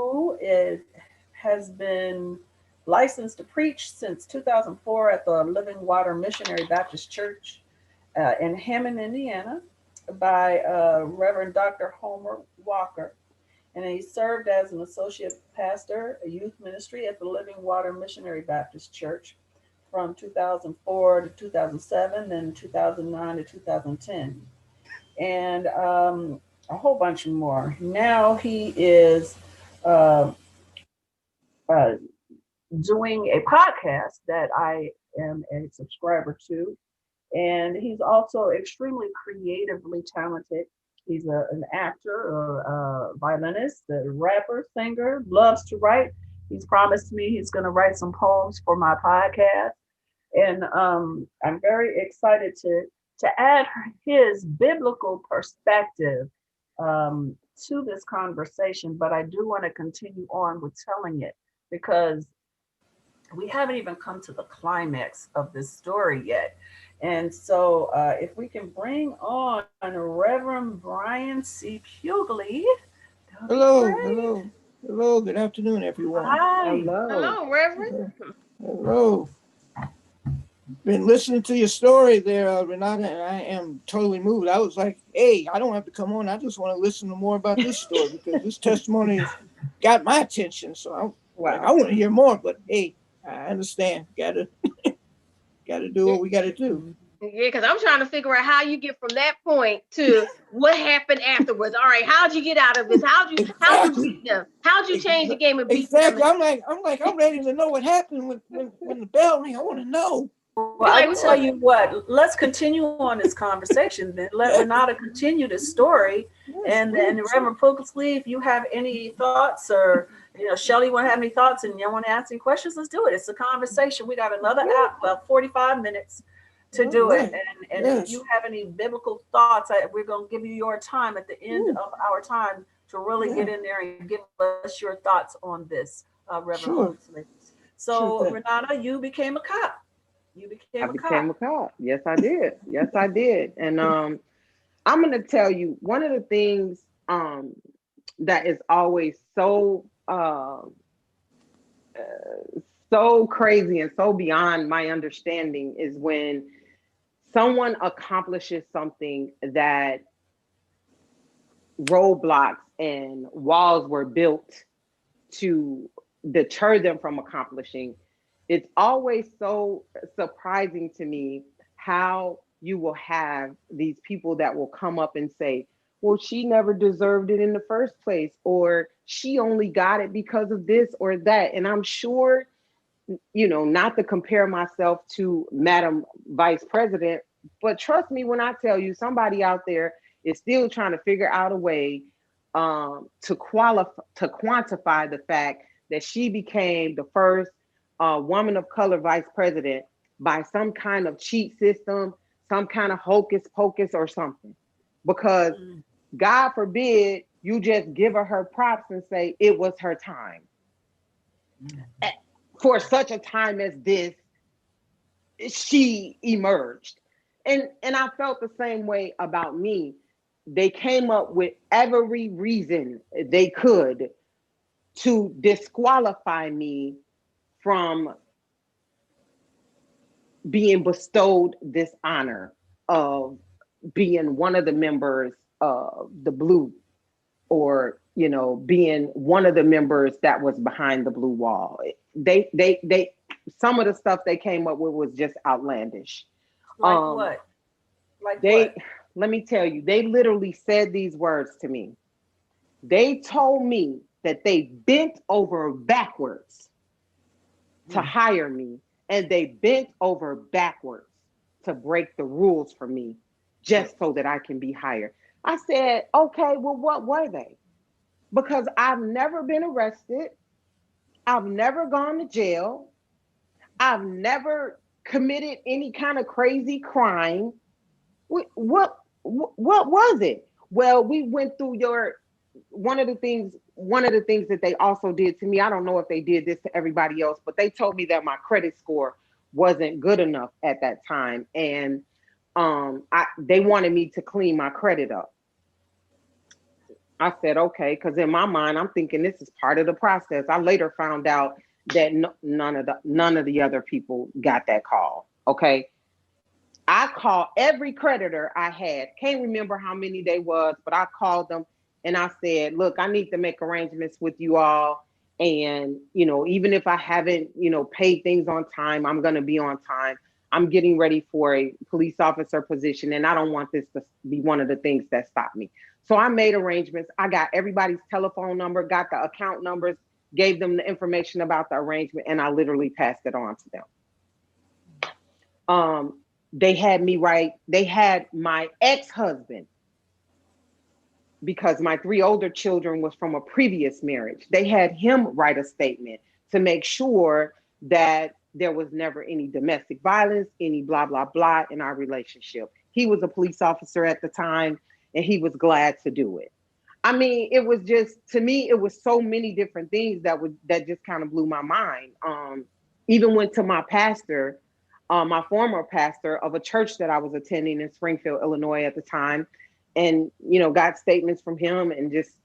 been licensed to preach since 2004 at the Living Water Missionary Baptist Church in Hammond, Indiana, by Reverend Dr. Homer Walker. And he served as an associate pastor, a youth ministry at the Living Water Missionary Baptist Church from 2004 to 2007, then 2009 to 2010, and a whole bunch more. Now he is uh, uh, doing a podcast that I am a subscriber to, and he's also extremely creatively talented. He's an actor, or a violinist, a rapper, singer, loves to write. He's promised me he's going to write some poems for my podcast, and I'm very excited to add his biblical perspective um, to this conversation, but I do want to continue on with telling it because we haven't even come to the climax of this story yet. And so, if we can bring on Reverend Brian C. Pugley, that would be Hello, great. hello, hello. Good afternoon, everyone. Hi. Hello. Hello, Reverend. Hello. Been listening to your story there, Renata, and I am totally moved. I was like, hey, I don't have to come on. I just want to listen to more about this story because this testimony has got my attention. So I'm like, I Wow. want to hear more. But hey, I understand. Gotta do what we gotta do. Yeah, because I'm trying to figure out how you get from that point to what happened afterwards. All right, how'd you get out of this? How'd you Exactly. beat them? How'd you change the game and beat them? Exactly. I'm ready to know what happened when the bell rang. I want to know. Well, Be I like, tell you what, let's continue on this conversation. Then let Renata continue the story. Yes, And then please. Reverend Pugsley, if you have any thoughts or Shelly want to have any thoughts and you want to ask any questions, let's do it. It's a conversation. We got another hour, about 45 minutes to All do it. right. And if Yes. you have any biblical thoughts, we're going to give you your time at the end Ooh, of our time to really get yeah. in there and give us your thoughts on this, Reverend Sure. Pugsley. Sure So, thing. Renata, you became a cop. You I became a became cop. a cop. Yes, I did. Yes, I did. And I'm gonna tell you one of the things that is always so crazy and so beyond my understanding is when someone accomplishes something that roadblocks and walls were built to deter them from accomplishing. It's always so surprising to me how you will have these people that will come up and say, well, she never deserved it in the first place, or she only got it because of this or that. And I'm sure, not to compare myself to Madam Vice President, but trust me when I tell you, somebody out there is still trying to figure out a way to quantify the fact that she became the first woman of color vice president by some kind of cheat system, some kind of hocus pocus or something. Because Mm. God forbid you just give her props and say it was her time. For such a time as this, she emerged. And I felt the same way about me. They came up with every reason they could to disqualify me from being bestowed this honor of being one of the members of the blue, or being one of the members that was behind the blue wall. They some of the stuff they came up with was just outlandish. Like um what? Like they what? Let me tell you, they literally said these words to me. They told me that they bent over backwards to Mm. hire me, and they bent over backwards to break the rules for me just so that I can be hired. I said, okay, well, what were they? Because I've never been arrested. I've never gone to jail. I've never committed any kind of crazy crime. What was it? Well, we went through your one of the things that they also did to me. I don't know if they did this to everybody else, but they told me that my credit score wasn't good enough at that time, and they wanted me to clean my credit up. I said, okay, because in my mind, I'm thinking this is part of the process. I later found out that none of the other people got that call. Okay, I called every creditor I had. Can't remember how many they was, but I called them and I said, look, I need to make arrangements with you all. And, even if I haven't, paid things on time, I'm going to be on time. I'm getting ready for a police officer position, and I don't want this to be one of the things that stop me. So I made arrangements. I got everybody's telephone number, got the account numbers, gave them the information about the arrangement, and I literally passed it on to them. They had me write, they had my ex-husband, because my three older children was from a previous marriage. They had him write a statement to make sure that there was never any domestic violence, any blah, blah, blah in our relationship. He was a police officer at the time, and he was glad to do it. I mean, it was just, to me, it was so many different things that just kind of blew my mind. Even went to my pastor, my former pastor of a church that I was attending in Springfield, Illinois at the time, and got statements from him, and just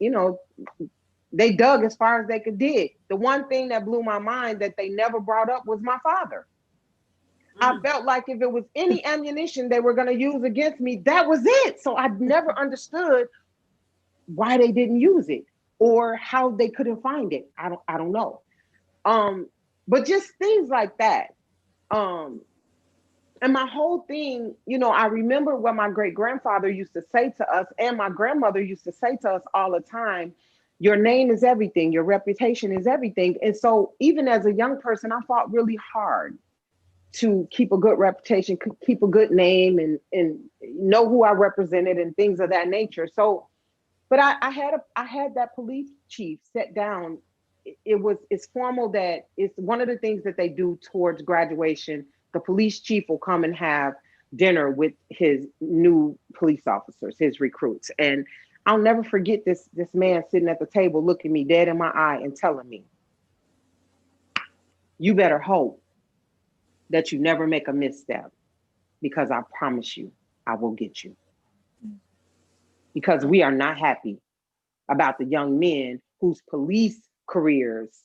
they dug as far as they could dig. The one thing that blew my mind that they never brought up was my father. I felt like if it was any ammunition they were going to use against me, that was it. So I never understood why they didn't use it or how they couldn't find it. I don't know. But just things like that. And my whole thing, I remember what my great grandfather used to say to us, and my grandmother used to say to us all the time: your name is everything, your reputation is everything. And so even as a young person, I fought really hard to keep a good reputation, keep a good name, and know who I represented and things of that nature. So, but I had that police chief sit down. It's formal, that it's one of the things that they do towards graduation. The police chief will come and have dinner with his new police officers, his recruits. And I'll never forget this man sitting at the table looking me dead in my eye and telling me, you better hope that you never make a misstep, because I promise you, I will get you. Because we are not happy about the young men whose police careers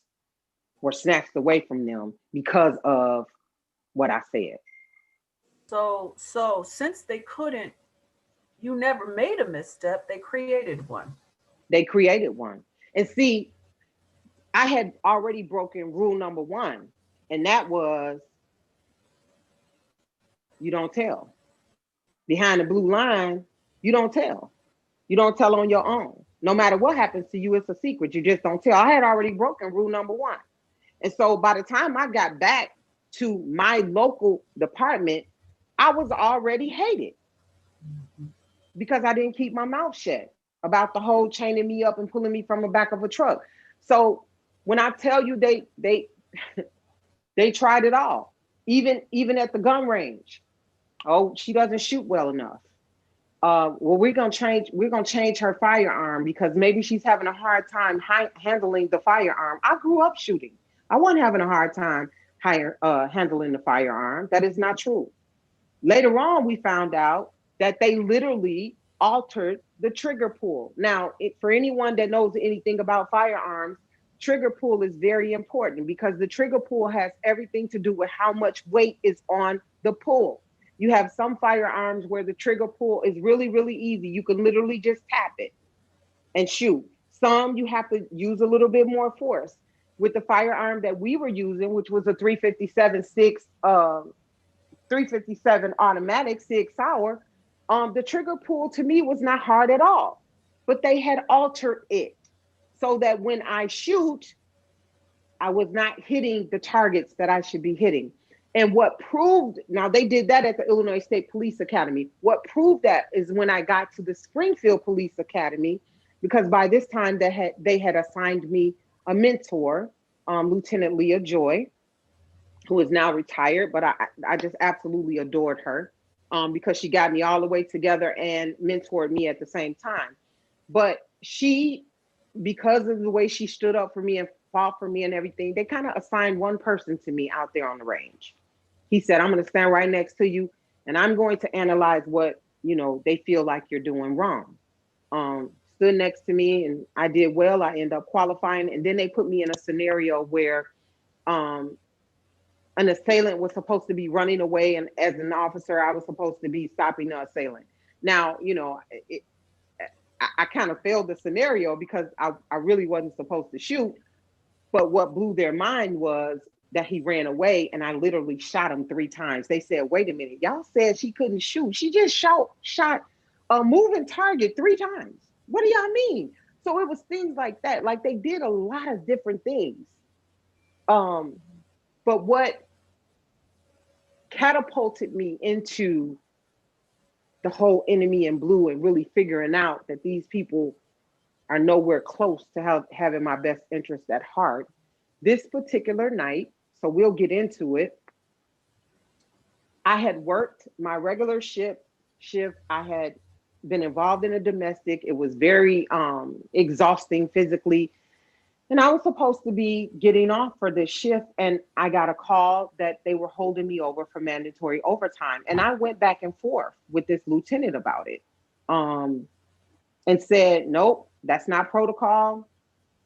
were snatched away from them because of what I said. So since they couldn't, you never made a misstep, they created one. They created one. And see, I had already broken rule number one, and that was, you don't tell. Behind the blue line, you don't tell. You don't tell on your own. No matter what happens to you, it's a secret. You just don't tell. I had already broken rule number one. And so by the time I got back to my local department, I was already hated because I didn't keep my mouth shut about the whole chaining me up and pulling me from the back of a truck. So when I tell you they tried it all, even at the gun range. Oh, she doesn't shoot well enough. Well, we're gonna change her firearm because maybe she's having a hard time handling the firearm. I grew up shooting. I wasn't having a hard time handling the firearm. That is not true. Later on, we found out that they literally altered the trigger pull. Now, for anyone that knows anything about firearms, trigger pull is very important because the trigger pull has everything to do with how much weight is on the pull. You have some firearms where the trigger pull is really, really easy. You can literally just tap it and shoot. Some you have to use a little bit more force. With the firearm that we were using, which was a 357 automatic 6-hour, the trigger pull to me was not hard at all. But they had altered it so that when I shoot, I was not hitting the targets that I should be hitting. And what proved, now they did that at the Illinois State Police Academy. What proved that is when I got to the Springfield Police Academy, because by this time they had assigned me a mentor, Lieutenant Leah Joy, who is now retired, but I just absolutely adored her because she got me all the way together and mentored me at the same time. But she, because of the way she stood up for me and fought for me and everything, they kind of assigned one person to me out there on the range. He said, I'm going to stand right next to you and I'm going to analyze what, they feel like you're doing wrong. Stood next to me and I did well. I ended up qualifying. And then they put me in a scenario where an assailant was supposed to be running away. And as an officer, I was supposed to be stopping the assailant. Now, I kind of failed the scenario because I really wasn't supposed to shoot. But what blew their mind was that he ran away and I literally shot him 3 times. They said, wait a minute, y'all said she couldn't shoot. She just shot a moving target 3 times. What do y'all mean? So it was things like that. Like they did a lot of different things. But what catapulted me into the whole enemy in blue and really figuring out that these people are nowhere close to having my best interest at heart. This particular night, so we'll get into it. I had worked my regular shift. I had been involved in a domestic. It was very exhausting physically. And I was supposed to be getting off for this shift. And I got a call that they were holding me over for mandatory overtime. And I went back and forth with this lieutenant about it, and said, nope, that's not protocol.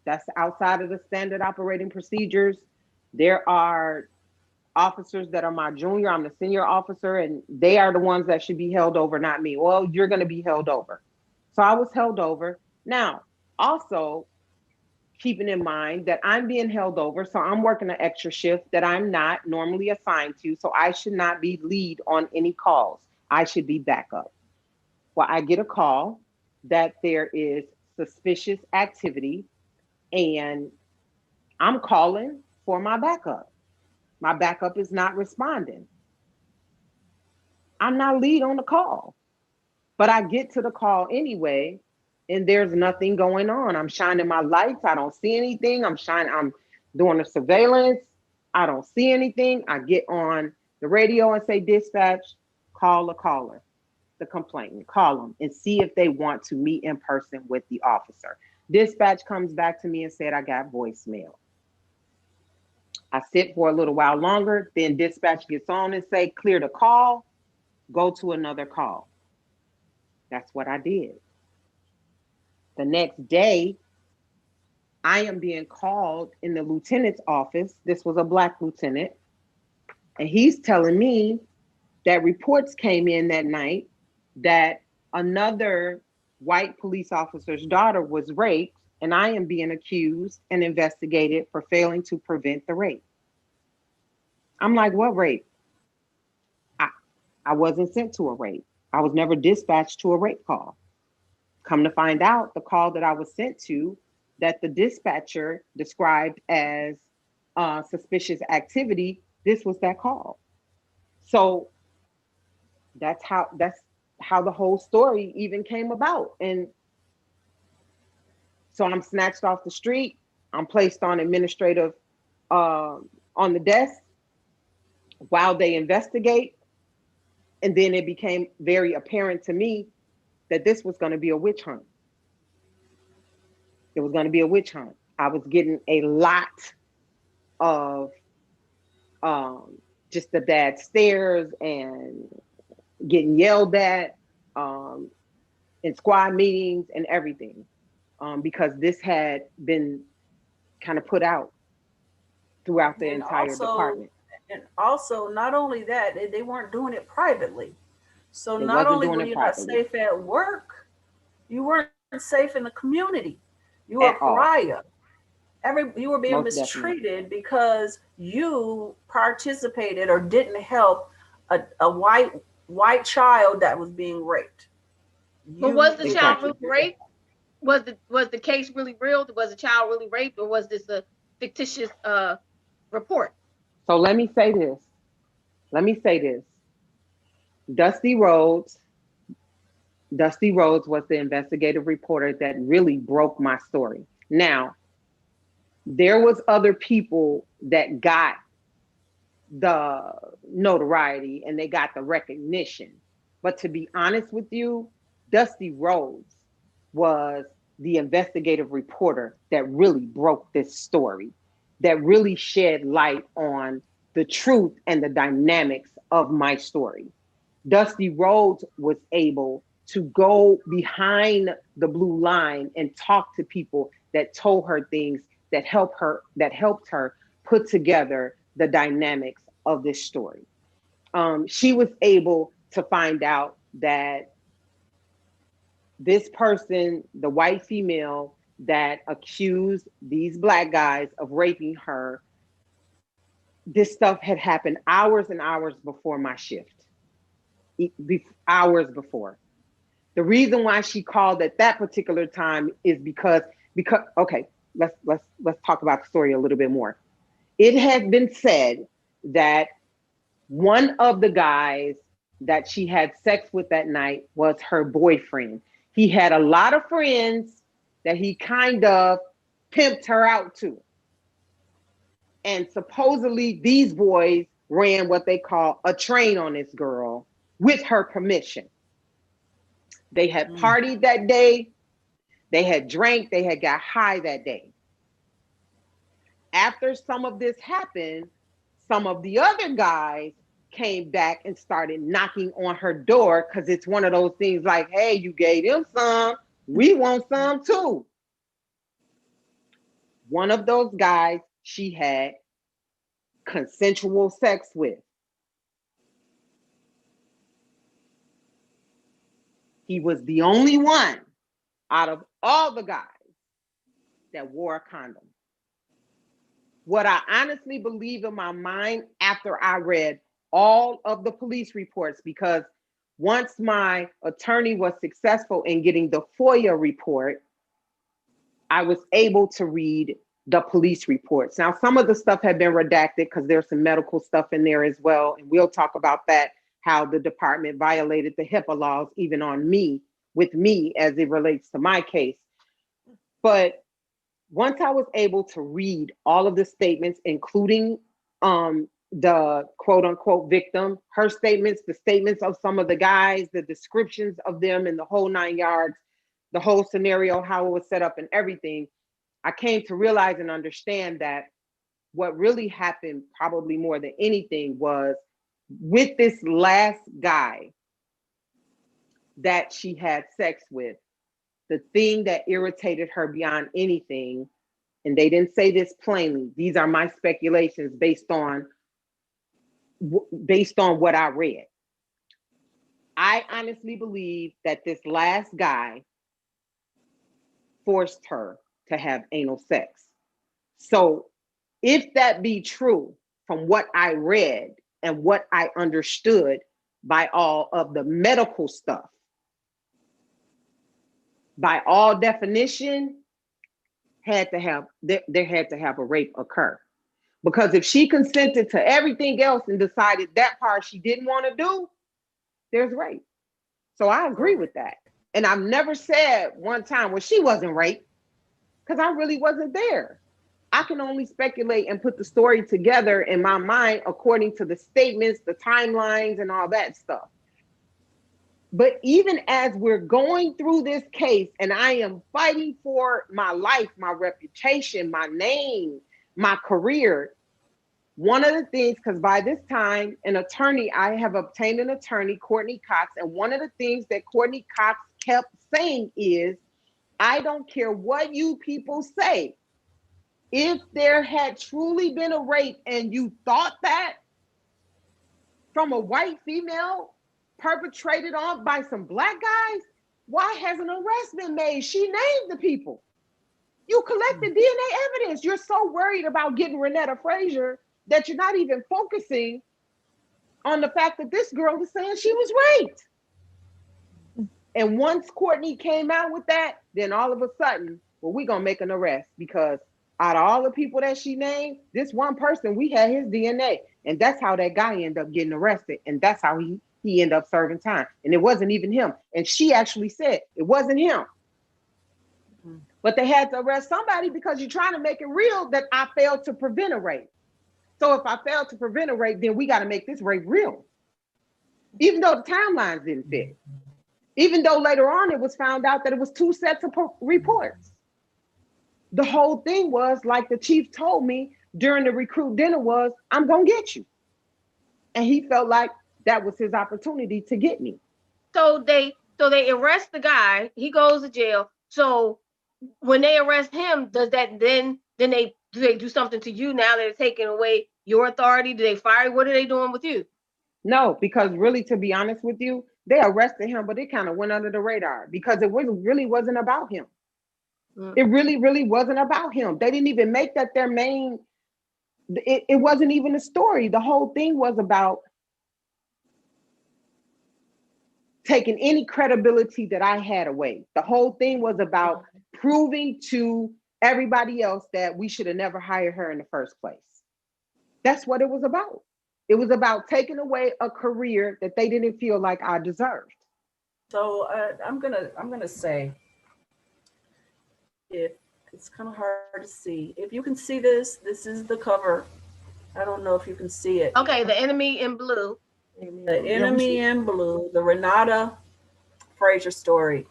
That's outside of the standard operating procedures. There are officers that are my junior, I'm the senior officer, and they are the ones that should be held over, not me. Well, you're going to be held over. So I was held over. Now, also keeping in mind that I'm being held over, so I'm working an extra shift that I'm not normally assigned to, so I should not be lead on any calls. I should be backup. Well, I get a call that there is suspicious activity, and I'm calling for my backup. My backup is not responding. I'm not lead on the call, but I get to the call anyway, and there's nothing going on. I'm shining my lights. I don't see anything. I'm doing the surveillance. I don't see anything. I get on the radio and say, dispatch, call the caller, the complainant, call them and see if they want to meet in person with the officer. Dispatch comes back to me and said, I got voicemail. I sit for a little while longer, then dispatch gets on and say, clear the call, go to another call. That's what I did. The next day, I am being called in the lieutenant's office. This was a Black lieutenant. And he's telling me that reports came in that night that another white police officer's daughter was raped, and I am being accused and investigated for failing to prevent the rape. I'm like, what rape? I wasn't sent to a rape. I was never dispatched to a rape call. Come to find out, the call that I was sent to, that the dispatcher described as suspicious activity, this was that call. So that's how the whole story even came about. And so I'm snatched off the street. I'm placed on administrative on the desk while they investigate. And then it became very apparent to me that this was going to be a witch hunt. It was going to be a witch hunt. I was getting a lot of just the bad stares and getting yelled at in squad meetings and everything, because this had been kind of put out throughout the entire department. And also, not only that, they weren't doing it privately. So not only were you not safe at work, you weren't safe in the community. You were a pariah. You were being mistreated because you participated or didn't help a white child that was being raped. But was the child really raped? Was the case really real? Was the child really raped, or was this a fictitious report? So let me say this. Dusty Rhodes was the investigative reporter that really broke my story. Now, there was other people that got the notoriety and they got the recognition. But to be honest with you, Dusty Rhodes was the investigative reporter that really broke this story, that really shed light on the truth and the dynamics of my story. Dusty Rhodes was able to go behind the blue line and talk to people that told her things that helped her put together the dynamics of this story. She was able to find out that this person, the white female that accused these Black guys of raping her, this stuff had happened hours and hours before my shift. Hours before. The reason why she called at that particular time is because okay, let's talk about the story a little bit more. It has been said that one of the guys that she had sex with that night was her boyfriend. He had a lot of friends that he kind of pimped her out to. And supposedly these boys ran what they call a train on this girl with her permission. They had partied that day. They had drank. They had got high that day. After some of this happened, some of the other guys came back and started knocking on her door, because it's one of those things like, hey, you gave them some, we want some too. One of those guys she had consensual sex with. He was the only one out of all the guys that wore a condom. What I honestly believe in my mind after I read all of the police reports, because once my attorney was successful in getting the FOIA report, I was able to read the police reports. Now, some of the stuff had been redacted because there's some medical stuff in there as well. And we'll talk about that, how the department violated the HIPAA laws, even on me, with me as it relates to my case. But once I was able to read all of the statements, including the quote unquote victim, her statements, the statements of some of the guys, the descriptions of them in the whole 9 yards, the whole scenario, how it was set up and everything, I came to realize and understand that what really happened, probably more than anything, was with this last guy that she had sex with, the thing that irritated her beyond anything, and they didn't say this plainly, these are my speculations based on what I read. I honestly believe that this last guy forced her to have anal sex. So if that be true from what I read and what I understood by all of the medical stuff, by all definition, there had to have a rape occur. Because if she consented to everything else and decided that part she didn't want to do, there's rape. So I agree with that. And I've never said one time, well, she wasn't raped, because I really wasn't there. I can only speculate and put the story together in my mind according to the statements, the timelines, and all that stuff. But even as we're going through this case and I am fighting for my life, my reputation, my name, my career, one of the things, because by this time, I have obtained an attorney, Courtney Cox, and one of the things that Courtney Cox kept saying is, I don't care what you people say. If there had truly been a rape and you thought that from a white female perpetrated on by some black guys, why hasn't an arrest been made? She named the people. You collected DNA evidence. You're so worried about getting Renetta Frazier that you're not even focusing on the fact that this girl was saying she was raped. And once Courtney came out with that, then all of a sudden, well, we're going to make an arrest, because out of all the people that she named, this one person, we had his DNA. And that's how that guy ended up getting arrested. And that's how he ended up serving time. And it wasn't even him. And she actually said it wasn't him. But they had to arrest somebody because you're trying to make it real that I failed to prevent a rape. So if I failed to prevent a rape, then we got to make this rape real. Even though the timelines didn't fit. Even though later on it was found out that it was 2 sets of reports. The whole thing was, like the chief told me during the recruit dinner, was, I'm going to get you. And he felt like that was his opportunity to get me. So they arrest the guy, he goes to jail. So when they arrest him, does that then do they do something to you now that they're taking away your authority? Do they fire you? What are they doing with you? No, because really, to be honest with you, they arrested him, but it kind of went under the radar because it really wasn't about him. It really wasn't about him. They didn't even make that their main, it wasn't even a story. The whole thing was about taking any credibility that I had away. The whole thing was about proving to everybody else that we should have never hired her in the first place. That's what it was about. It was about taking away a career that they didn't feel like I deserved. So I'm gonna say, if it's kind of hard to see, if you can see this is the cover. I don't know if you can see it. Okay, The Enemy in Blue. The Enemy in Blue, the Renata Fraser story.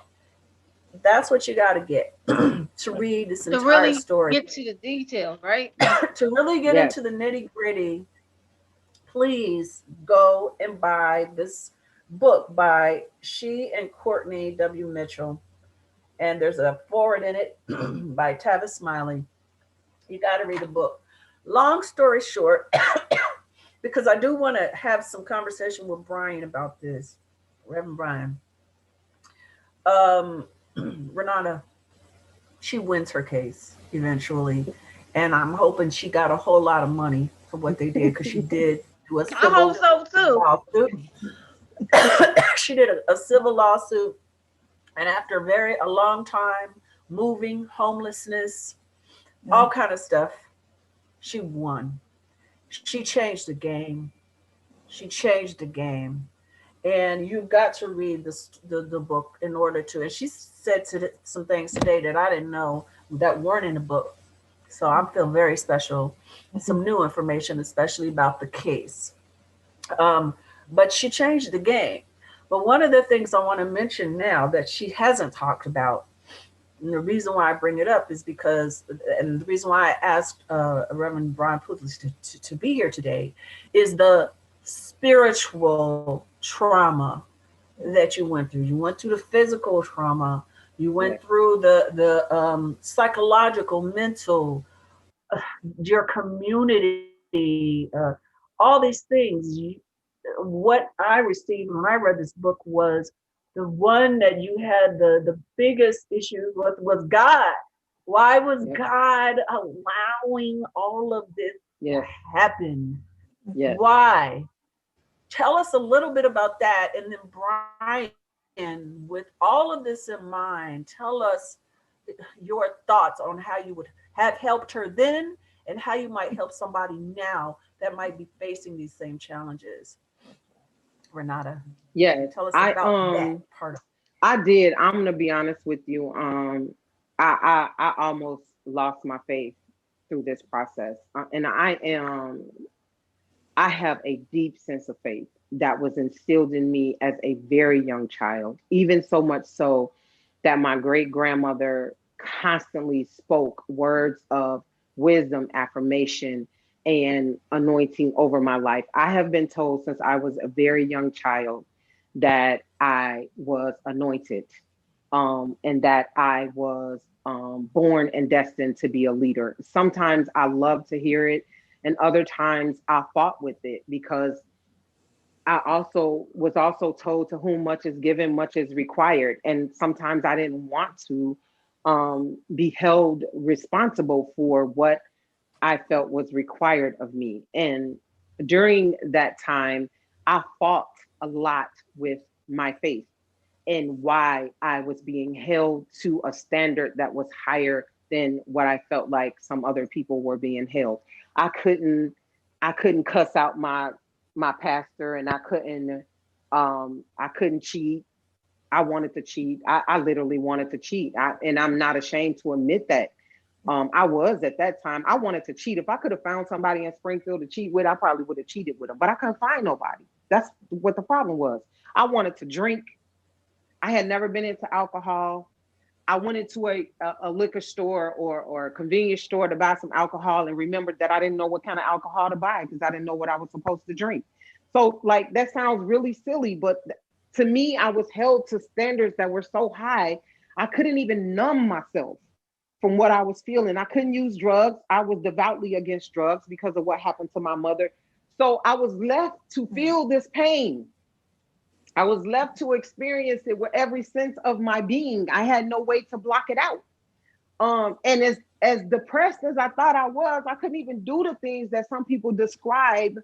That's what you got to get to read this To entire really story. get to the details, right? To really get Yes. into the nitty gritty, please go and buy this book by She and Courtney W. Mitchell. And there's a forward in it by Tavis Smiley. You got to read the book. Long story short, because I do want to have some conversation with Brian about this, Reverend Brian. Um, Renata, she wins her case eventually, and I'm hoping she got a whole lot of money for what they did because she did do a I hope civil so too. lawsuit. She did a civil lawsuit, and after a long time, moving, homelessness, all kind of stuff, she won. She changed the game. She changed the game. And you've got to read the book in order to. And she said some things today that I didn't know that weren't in the book. So I feel very special. Some new information, especially about the case. Um, but she changed the game. But one of the things I want to mention now that she hasn't talked about, and the reason why I bring it up is because, and the reason why I asked Reverend Brian Puthlis to be here today, is the spiritual trauma that you went through. You went through the physical trauma. You went Yes. through the psychological, mental, your community, all these things. What I received when I read this book was the one that you had the biggest issue with was God. Why was Yes. God allowing all of this to Yes. happen? Yes. Why? Tell us a little bit about that. And then, Brian, with all of this in mind, tell us your thoughts on how you would have helped her then and how you might help somebody now that might be facing these same challenges. Renata, Yes. tell us I about that part of I did. I'm gonna be honest with you. I almost lost my faith through this process, and I have a deep sense of faith that was instilled in me as a very young child, even so much so that my great grandmother constantly spoke words of wisdom, affirmation, and anointing over my life. I have been told since I was a very young child that I was anointed, and that I was born and destined to be a leader. Sometimes I love to hear it, and other times I fought with it because I also was also told to whom much is given, much is required. And sometimes I didn't want to be held responsible for what I felt was required of me. And during that time, I fought a lot with my faith and why I was being held to a standard that was higher than what I felt like some other people were being held. I couldn't I couldn't cuss out my pastor, and I couldn't cheat. I wanted to cheat. I literally wanted to cheat. And I'm not ashamed to admit that. I was at that time. I wanted to cheat. If I could have found somebody in Springfield to cheat with, I probably would have cheated with them. But I couldn't find nobody. That's what the problem was. I wanted to drink. I had never been into alcohol. I went into a liquor store or a convenience store to buy some alcohol and remembered that I didn't know what kind of alcohol to buy because I didn't know what I was supposed to drink. So, like, that sounds really silly, but to me, I was held to standards that were so high, I couldn't even numb myself from what I was feeling. I couldn't use drugs. I was devoutly against drugs because of what happened to my mother. So I was left to feel this pain. I was left to experience it with every sense of my being. I had no way to block it out. And as depressed as I thought I was, I couldn't even do the things that some people describe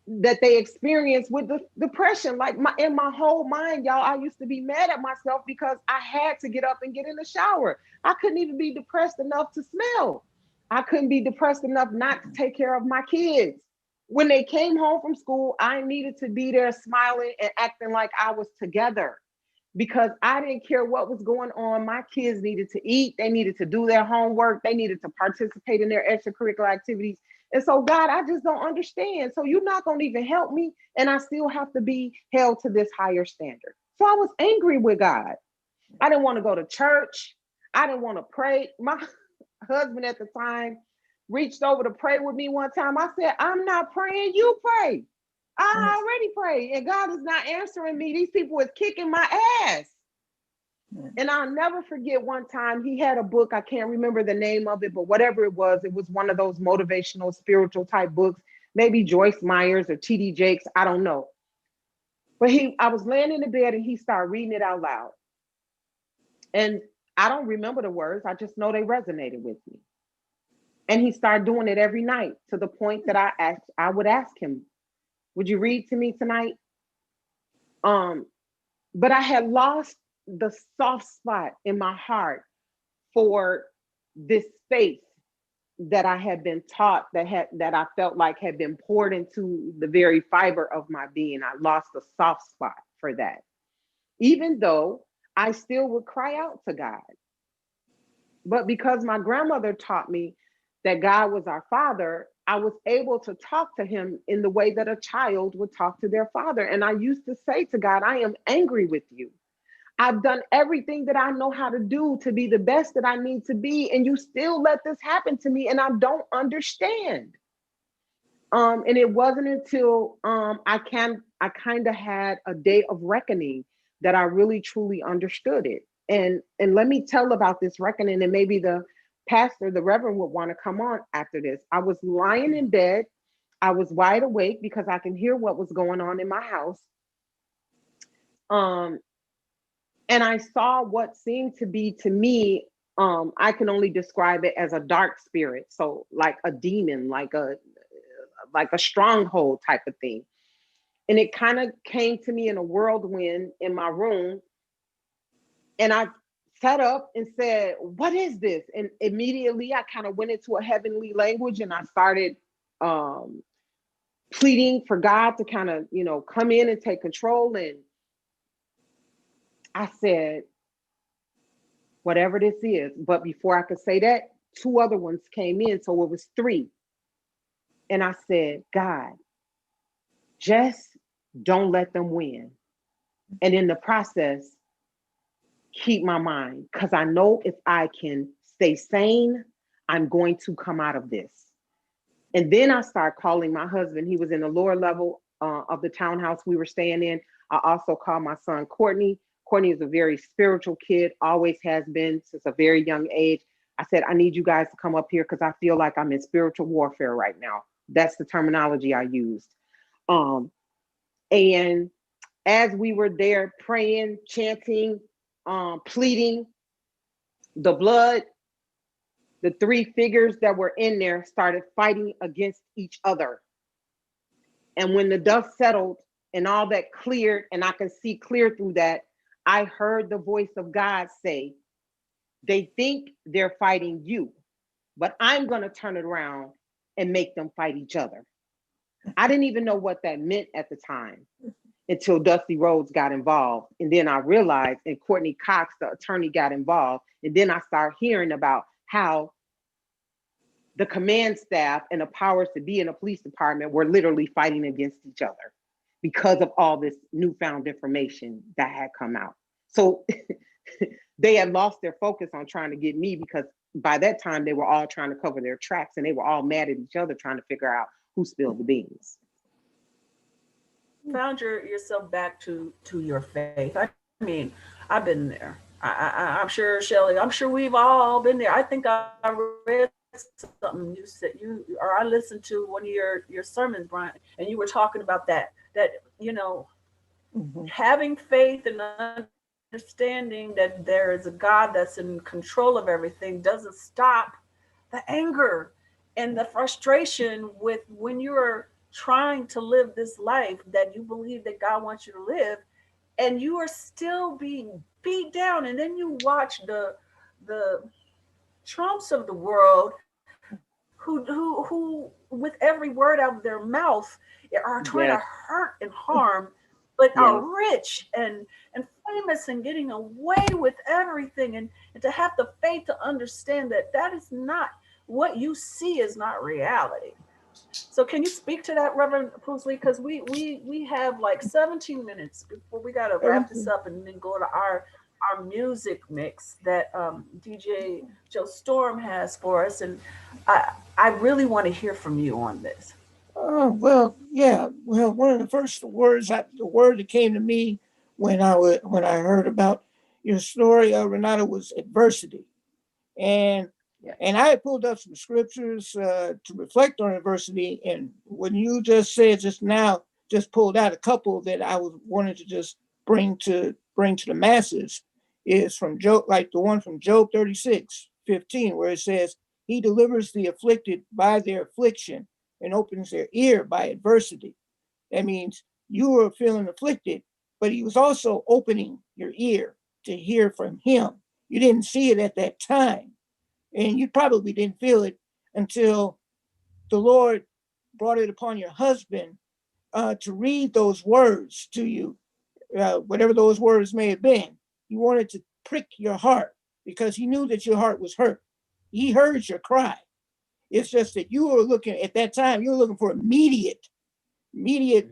that they experience with the depression. Like in my whole mind, y'all, I used to be mad at myself because I had to get up and get in the shower. I couldn't even be depressed enough to smell. I couldn't be depressed enough not to take care of my kids. When they came home from school, I needed to be there smiling and acting like I was together because I didn't care what was going on. My kids needed to eat, they needed to do their homework, they needed to participate in their extracurricular activities. And so, God, I just don't understand. So you're not going to even help me, and I still have to be held to this higher standard. So I was angry with God. I didn't want to go to church. I didn't want to pray. My husband at the time reached over to pray with me one time. I said, I'm not praying, you pray. I already prayed, and God is not answering me. These people is kicking my ass. And I'll never forget one time he had a book. I can't remember the name of it, but whatever it was one of those motivational, spiritual type books, maybe Joyce Myers or T.D. Jakes. I don't know. But I was laying in the bed and he started reading it out loud. And I don't remember the words. I just know they resonated with me. And he started doing it every night to the point that I would ask him, would you read to me tonight? But I had lost the soft spot in my heart for this faith that I had been taught, that I felt like had been poured into the very fiber of my being. I lost the soft spot for that, even though I still would cry out to God. But because my grandmother taught me that God was our father, I was able to talk to him in the way that a child would talk to their father. And I used to say to God, I am angry with you. I've done everything that I know how to do to be the best that I need to be, and you still let this happen to me, and I don't understand. And it wasn't until I kind of had a day of reckoning that I really truly understood it. And let me tell about this reckoning, and maybe the pastor, the reverend, would want to come on after this. I was lying in bed. I was wide awake because I can hear what was going on in my house. And I saw what seemed to be, to me, I can only describe it as a dark spirit. So like a demon, like a stronghold type of thing. And it kind of came to me in a whirlwind in my room. And I sat up and said, what is this? And immediately I kind of went into a heavenly language and I started pleading for God to kind of, come in and take control. And I said, whatever this is. But before I could say that, two other ones came in. So it was three. And I said, God, just don't let them win. And in the process, keep my mind. Because I know if I can stay sane, I'm going to come out of this. And then I started calling my husband. He was in the lower level of the townhouse we were staying in. I also called my son, Courtney. Courtney is a very spiritual kid, always has been since a very young age. I said, I need you guys to come up here because I feel like I'm in spiritual warfare right now. That's the terminology I used. And as we were there praying, chanting, pleading, the three figures that were in there started fighting against each other. And when the dust settled and all that cleared, and I can see clear through that, I heard the voice of God say, they think they're fighting you, but I'm going to turn it around and make them fight each other. I didn't even know what that meant at the time until Dusty Rhodes got involved. And then I realized, and Courtney Cox, the attorney, got involved. And then I started hearing about how the command staff and the powers to be in a police department were literally fighting against each other because of all this newfound information that had come out. So they had lost their focus on trying to get me, because by that time they were all trying to cover their tracks and they were all mad at each other trying to figure out who spilled the beans. Found yourself back to your faith. I mean, I've been there. I'm sure, Shelly, I'm sure we've all been there. I think I read something you said, or I listened to one of your sermons, Brian, and you were talking about that having faith and understanding that there is a God that's in control of everything doesn't stop the anger and the frustration with when you're trying to live this life that you believe that God wants you to live, and you are still being beat down. And then you watch the Trumps of the world who with every word out of their mouth are trying to hurt and harm, but are rich and famous and getting away with everything, and to have the faith to understand that is not what you see, is not reality. So can you speak to that, Reverend Poosley? Because we have like 17 minutes before we got to wrap this up and then go to our music mix that DJ Joe Storm has for us, and I really want to hear from you on this. Well, yeah. Well, one of the first words, the word that came to me when I heard about your story, Renata, was adversity, and Yeah. and I had pulled up some scriptures to reflect on adversity, and when you just said just now, just pulled out a couple that I was wanted to just bring to the masses, is from Job, like the one from Job 36:15, where it says, "He delivers the afflicted by their affliction and opens their ear by adversity." That means you were feeling afflicted, but he was also opening your ear to hear from him. You didn't see it at that time, and you probably didn't feel it until the Lord brought it upon your husband to read those words to you, whatever those words may have been. He wanted to prick your heart because he knew that your heart was hurt. He heard your cry. It's just that you were looking at that time, you were looking for immediate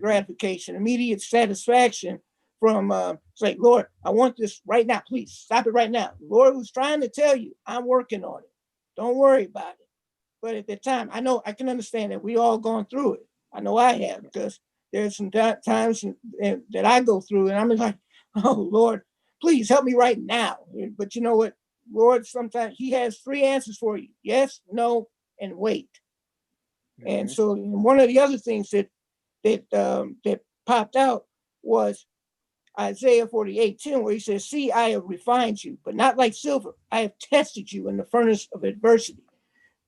gratification, immediate satisfaction from, it's like, Lord, I want this right now. Please stop it right now. The Lord was trying to tell you, I'm working on it. Don't worry about it. But at that time, I know I can understand that we all gone through it. I know I have, because there's some times that I go through and I'm like, oh, Lord, please help me right now. But you know what? Lord, sometimes he has three answers for you. Yes, no, and wait. And so one of the other things that popped out was Isaiah 48:10, where he says, "See, I have refined you, but not like silver. I have tested you in the furnace of adversity."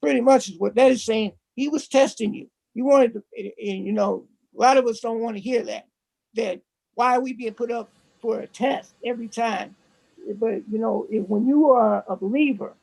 Pretty much is what that is saying. He was testing you. You wanted to, and a lot of us don't want to hear that. That why are we being put up for a test every time? But when you are a believer,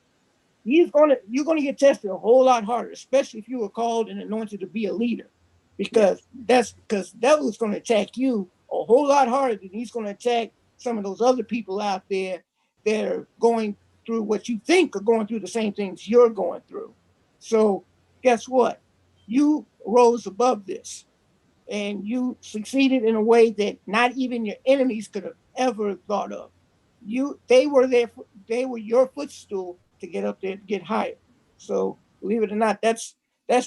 you're gonna get tested a whole lot harder, especially if you were called and anointed to be a leader, because because devil's gonna attack you a whole lot harder than he's gonna attack some of those other people out there that are going through what you think are going through the same things you're going through. So guess what? You rose above this and you succeeded in a way that not even your enemies could have ever thought of. They were there, they were your footstool to get up there, to get higher. So believe it or not, that's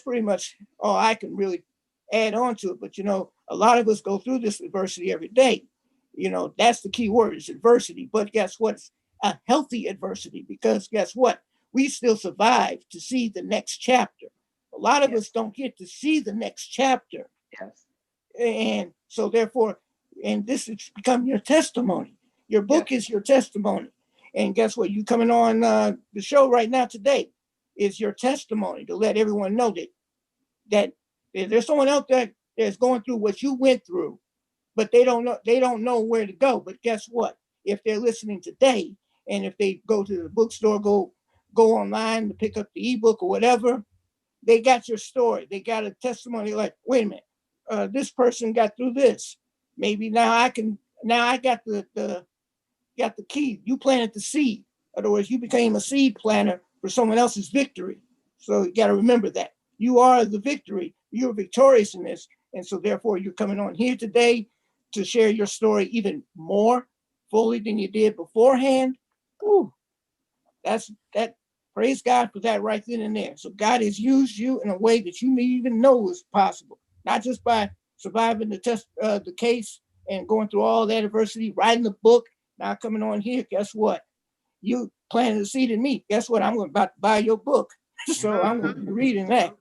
pretty much all I can really add on to it. But a lot of us go through this adversity every day. That's the key word, is adversity. But guess what? It's a healthy adversity, because guess what? We still survive to see the next chapter. A lot of us don't get to see the next chapter. Yes. And so therefore, and this has become your testimony. Your book is your testimony. And guess what? You coming on the show right now today is your testimony, to let everyone know that there's someone out there that's going through what you went through, but they don't know where to go. But guess what? If they're listening today, and if they go to the bookstore, go online to pick up the ebook or whatever, they got your story. They got a testimony like, wait a minute, this person got through this. Maybe now I can. Now I got the key. You planted the seed. In other words, you became a seed planter for someone else's victory. So you got to remember that you are the victory. You're victorious in this, and so therefore you're coming on here today to share your story even more fully than you did beforehand. Ooh, that. Praise God for that right then and there. So God has used you in a way that you may even know was possible, not just by surviving the case and going through all that adversity, writing the book, now coming on here. Guess what? You planted a seed in me. Guess what? I'm about to buy your book. So I'm going to be reading that.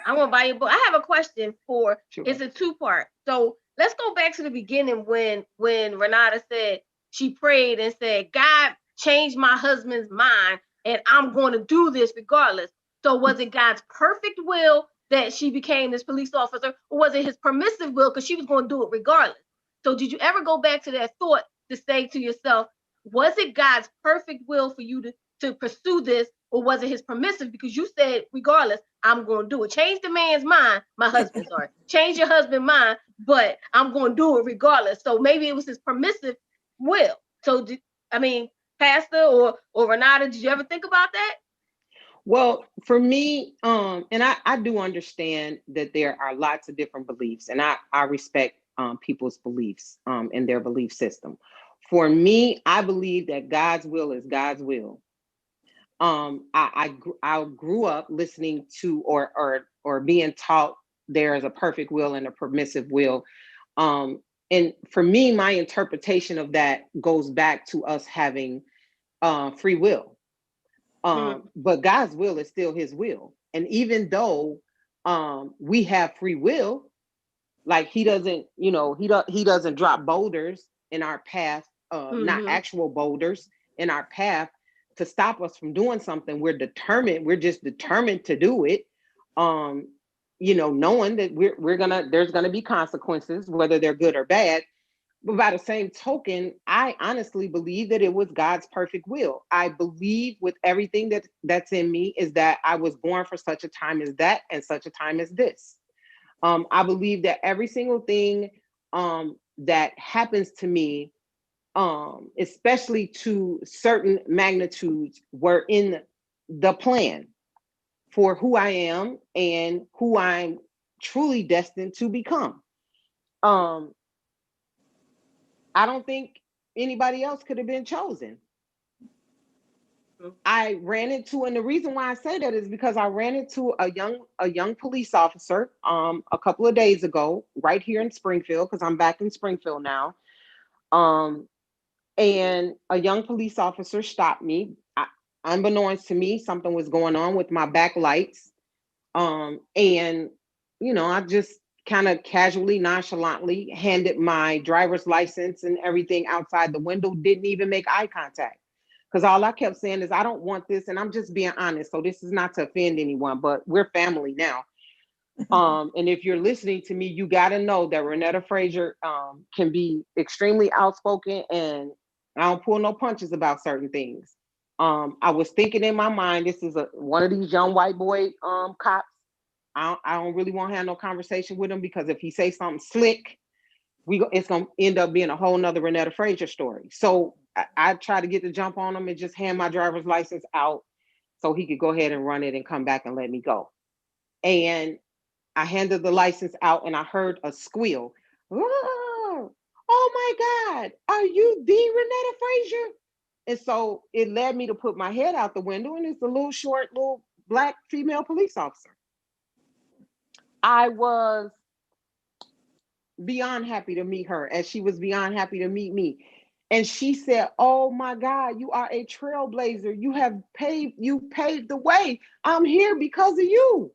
I want to buy your book. I have a question for. Sure. It's a two-part. So let's go back to the beginning when Renata said she prayed and said, "God, change my husband's mind, and I'm going to do this regardless." So was it God's perfect will that she became this police officer, or was it his permissive will because she was going to do it regardless? So did you ever go back to that thought to say to yourself, was it God's perfect will for you to pursue this, or was it his permissive? Because you said, regardless, I'm going to do it. Change the man's mind, my husband, sorry. Change your husband's mind, but I'm going to do it regardless. So maybe it was his permissive will. So, Pastor or Renata, did you ever think about that? Well, for me, and I do understand that there are lots of different beliefs, and I respect people's beliefs and their belief system. For me, I believe that God's will is God's will. I grew up listening to or being taught there is a perfect will and a permissive will. And for me, my interpretation of that goes back to us having free will. But God's will is still his will. And even though we have free will, like he doesn't, he doesn't drop boulders in our path, not actual boulders in our path to stop us from doing something. We're just determined to do it. Knowing that there's gonna be consequences, whether they're good or bad. But by the same token, I honestly believe that it was God's perfect will. I believe with everything that's in me is that I was born for such a time as that and such a time as this. I believe that every single thing that happens to me, especially to certain magnitudes, were in the plan for who I am and who I'm truly destined to become. Um, I don't think anybody else could have been chosen. I ran into, and the reason why I say that is because I ran into a young police officer a couple of days ago, right here in Springfield, because I'm back in Springfield now. Um, and a young police officer stopped me. Unbeknownst to me, something was going on with my back lights. And I just kind of casually, nonchalantly handed my driver's license and everything outside the window, didn't even make eye contact. Because all I kept saying is, I don't want this. And I'm just being honest. So this is not to offend anyone, but we're family now. And if you're listening to me, you got to know that Renetta Frazier can be extremely outspoken, and I don't pull no punches about certain things. I was thinking in my mind, this is one of these young white boy cops. I don't really want to have no conversation with him, because if he say something slick, it's gonna end up being a whole nother Renetta Frazier story. So I try to get the jump on him and just hand my driver's license out so he could go ahead and run it and come back and let me go. And I handed the license out and I heard a squeal. Oh, oh my God, are you the Renetta Frazier? And so it led me to put my head out the window, and it's a little short, little black female police officer. I was beyond happy to meet her, as she was beyond happy to meet me. And she said, "Oh my God, you are a trailblazer. You paved the way. I'm here because of you."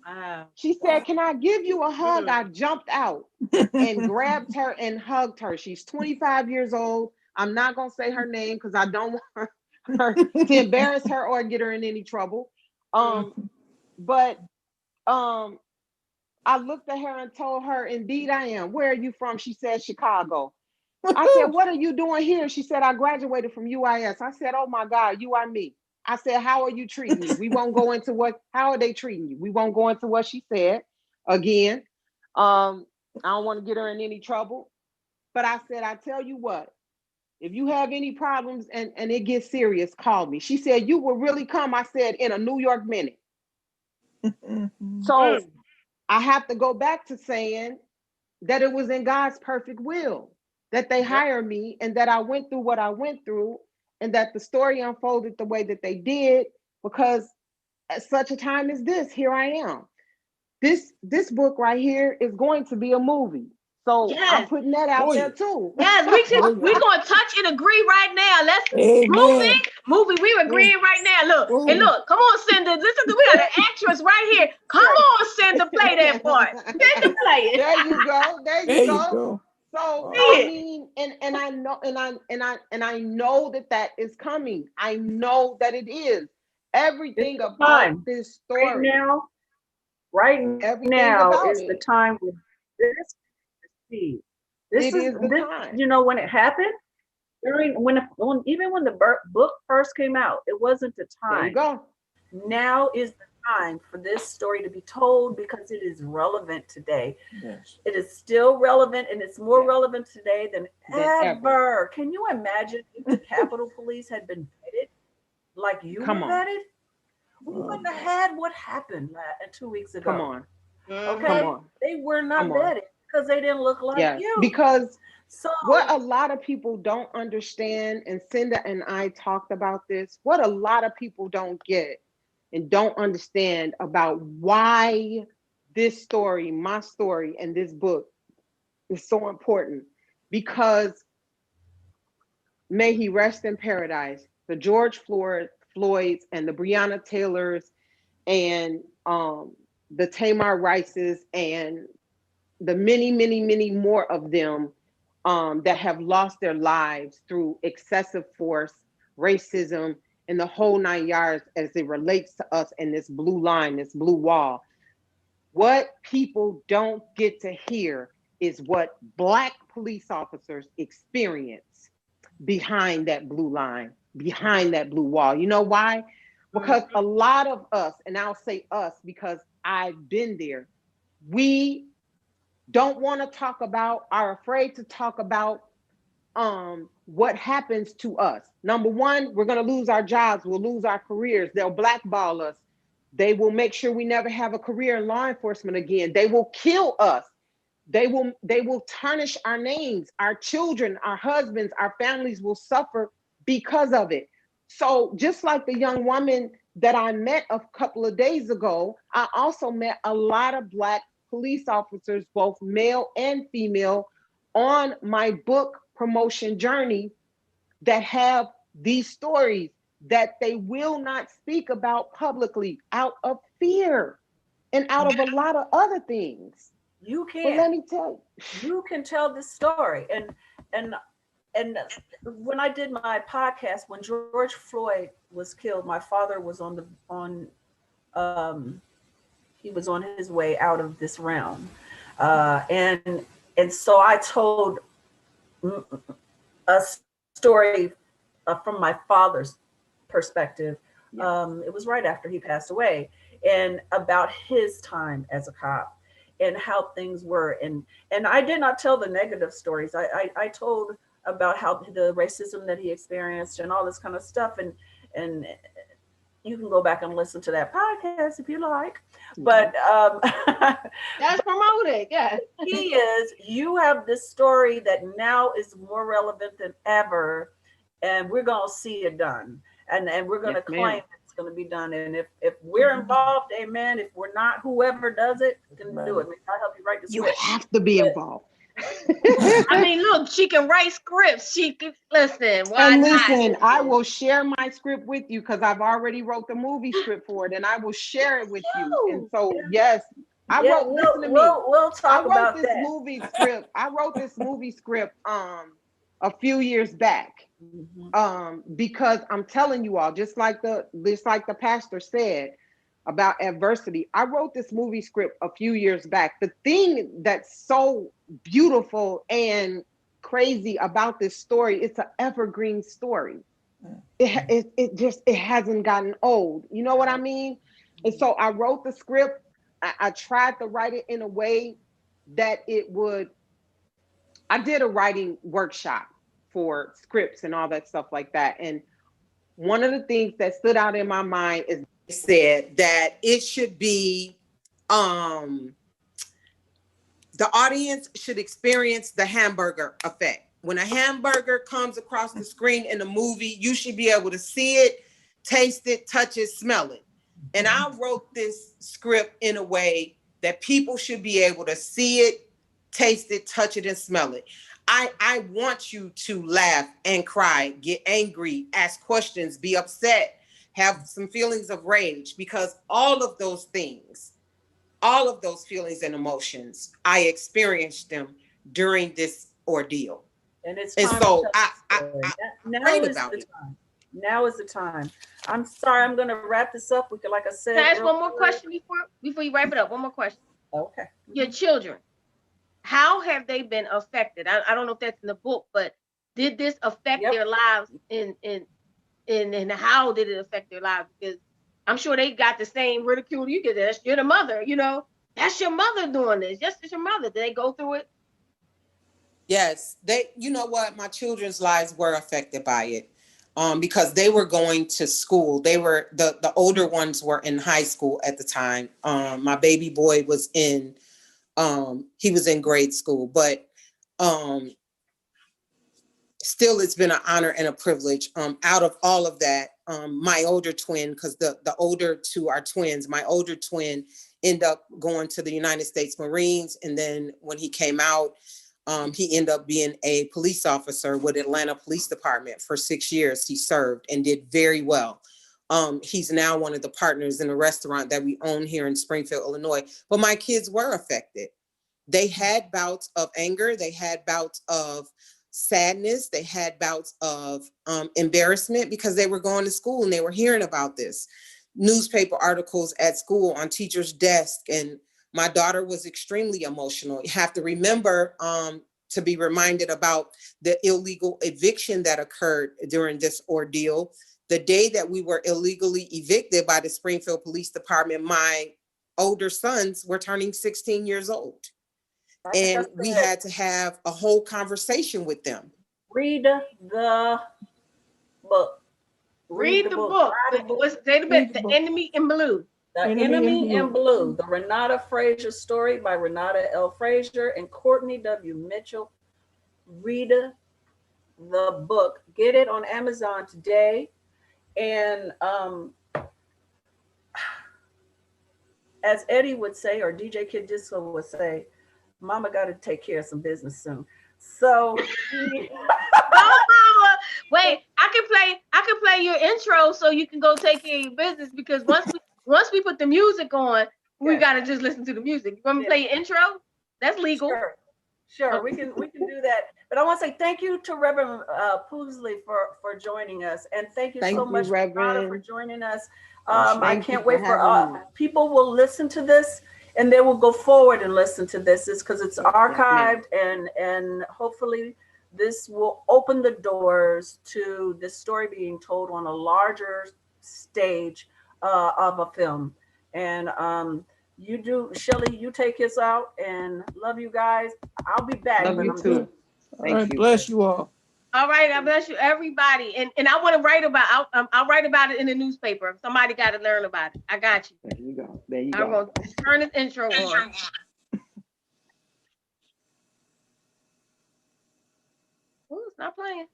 Wow. She said, "Can I give you a hug?" I jumped out and grabbed her and hugged her. She's 25 years old. I'm not going to say her name because I don't want her to embarrass her or get her in any trouble. But I looked at her and told her, "Indeed I am." "Where are you from?" She said, "Chicago." I said, "What are you doing here?" She said, "I graduated from UIS." I said, "Oh my God, you are me." I said, "How are you treating me?" We won't go into how are they treating you? We won't go into what she said again. I don't want to get her in any trouble. But I said, "I tell you what, if you have any problems and it gets serious, call me." She said, "You will really come?" I said, "In a New York minute." So I have to go back to saying that it was in God's perfect will that they hired me, and that I went through what I went through, and that the story unfolded the way that they did, because at such a time as this, here I am. This book right here is going to be a movie. So I'm Yes. putting that out there too. Yes, we're gonna touch and agree right now. Let's Amen. movie. We agreeing right now. Look, and look, come on, Cinda. Listen, we got an actress right here. Come on, Cinda, play that part. Cinda, play it. There you go. There There you you go. go. So See I it. mean, and I know, and I know that is coming. I know that it is. It's Everything the about time. this Right story, now, right everything now about is the it, time with this seed. This it is is the this. time. You know, when it happened, during even when the book first came out, it wasn't the There you time. go. Now is the time for this story to be told, because it is relevant today. Yes. It is still relevant, and it's more Yes. relevant today than Than ever. ever. Can you imagine if the Capitol Police had been vetted like you were Come on. vetted? we wouldn't have had what happened 2 weeks ago. Come on. Mhm. Come Okay, on. they were not Come on. vetted because they didn't look like Yes. you. Because So what a lot of people don't understand, and Cinda and I talked about this, what a lot of people don't get and don't understand about why this story, my story, and this book is so important. Because may he rest in paradise, the George Floyds and the Breonna Taylors and the Tamar Rices and the many, many, many more of them that have lost their lives through excessive force, racism, and the whole 9 yards as it relates to us and this blue line, this blue wall. What people don't get to hear is what Black police officers experience behind that blue line, behind that blue wall. You know why? Because a lot of us, and I'll say us because I've been there, we don't want to talk about, are afraid to talk about what happens to us. Number one, we're going to lose our jobs, we'll lose our careers, they'll blackball us, they will make sure we never have a career in law enforcement again, they will kill us, they will tarnish our names, our children, our husbands, our families will suffer because of it. So just like the young woman that I met a couple of days ago, I also met a lot of Black police officers, both male and female, on my book promotion journey that have these stories that they will not speak about publicly out of fear and out of a lot of other things. you But let can me tell you can tell this story. And and when I did my podcast, when George Floyd was killed, my father was um he was on his way out of this realm. And so I told a story from my father's perspective. It was right after he passed away, and about his time as a cop and how things were. And I did not tell the negative stories. I told about how the racism that he experienced and all this kind of stuff. And you can go back and listen to that podcast if you like. But That's promoted. Yeah. you have this story that now is more relevant than ever, and we're going to see it done. And we're going to claim it's going to be done. And if we're involved, amen. If we're not, whoever does it can do it. Maybe I'll help you write the you script. have to be involved. I mean, look, she can write scripts. She can listen. Why And not? listen, I will share my script with you because I've already wrote the movie script for it, and I will share it with you. And so, yes, I wrote. Listen to me. We'll talk about this that. movie script. I wrote this movie script a few years back. Because I'm telling you all, just like the pastor said about adversity, I wrote this movie script a few years back. The thing that's so beautiful and crazy about this story, it's an evergreen story. It hasn't gotten old. You know what I mean? And so I wrote the script. I tried to write it in a way that it would. I did a writing workshop for scripts and all that stuff like that. And one of the things that stood out in my mind is they said that it should be the audience should experience the hamburger effect. When a hamburger comes across the screen in a movie, you should be able to see it, taste it, touch it, smell it. And I wrote this script in a way that people should be able to see it, taste it, touch it, and smell it. I want you to laugh and cry, get angry, ask questions, be upset, have some feelings of rage, because all of those things, all of those feelings and emotions, I experienced them during this ordeal. And it's And time so to I now prayed is about the it. time. Now is the time. I'm sorry, I'm going to wrap this up. We could, like I said, Can I ask one more question before you wrap it up? One more question. Okay. Your children, how have they been affected? I don't know if that's in the book, but did this affect their lives and how did it affect their lives? Because I'm sure they got the same ridicule you get. That's you're the mother, that's your mother doing this. Yes, it's your mother. Did they go through it? Yes, you know what? My children's lives were affected by it. because they were going to school. They were the older ones were in high school at the time. My baby boy was in he was in grade school, but still it's been an honor and a privilege. Out of all of that, my older twin, because the older two are twins, my older twin ended up going to the United States Marines, and then when he came out, he ended up being a police officer with Atlanta Police Department for 6 years. He served and did very well. He's now one of the partners in a restaurant that we own here in Springfield, Illinois. But my kids were affected. They had bouts of anger. They had bouts of sadness. They had bouts of embarrassment because they were going to school and they were hearing about this. Newspaper articles at school on teachers' desk, and my daughter was extremely emotional. You have to remember to be reminded about the illegal eviction that occurred during this ordeal. The day that we were illegally evicted by the Springfield Police Department, my older sons were turning 16 years old. And we had to have a whole conversation with them. Read the book. Read the book. What's the Enemy in Blue? The Enemy in Blue. The Renata Frazier story by Renata L. Frazier and Courtney W. Mitchell. Read the book. Get it on Amazon today. And as Eddie would say, or DJ Kid Disco would say, Mama got to take care of some business soon. So, Mama, wait, I can play your intro so you can go take care of your business, because once we put the music on, we gotta just listen to the music. You want me to play your intro? That's legal. Sure, we can do that. But I want to say thank you to Reverend Poosley for joining us, and thank you so much, Reverend, for joining us. I can't wait for people will listen to this. And they will go forward and listen to this. It's because it's archived, and hopefully this will open the doors to this story being told on a larger stage of a film. And you do, Shelly, you take us out, and love you guys. I'll be back. Love you too. All right, bless you all. All right, I bless you, everybody. And I want to write about. I'll write about it in the newspaper. Somebody got to learn about it. I got you. There you go. There you go. I'm gonna turn this intro on. Oh, it's not playing.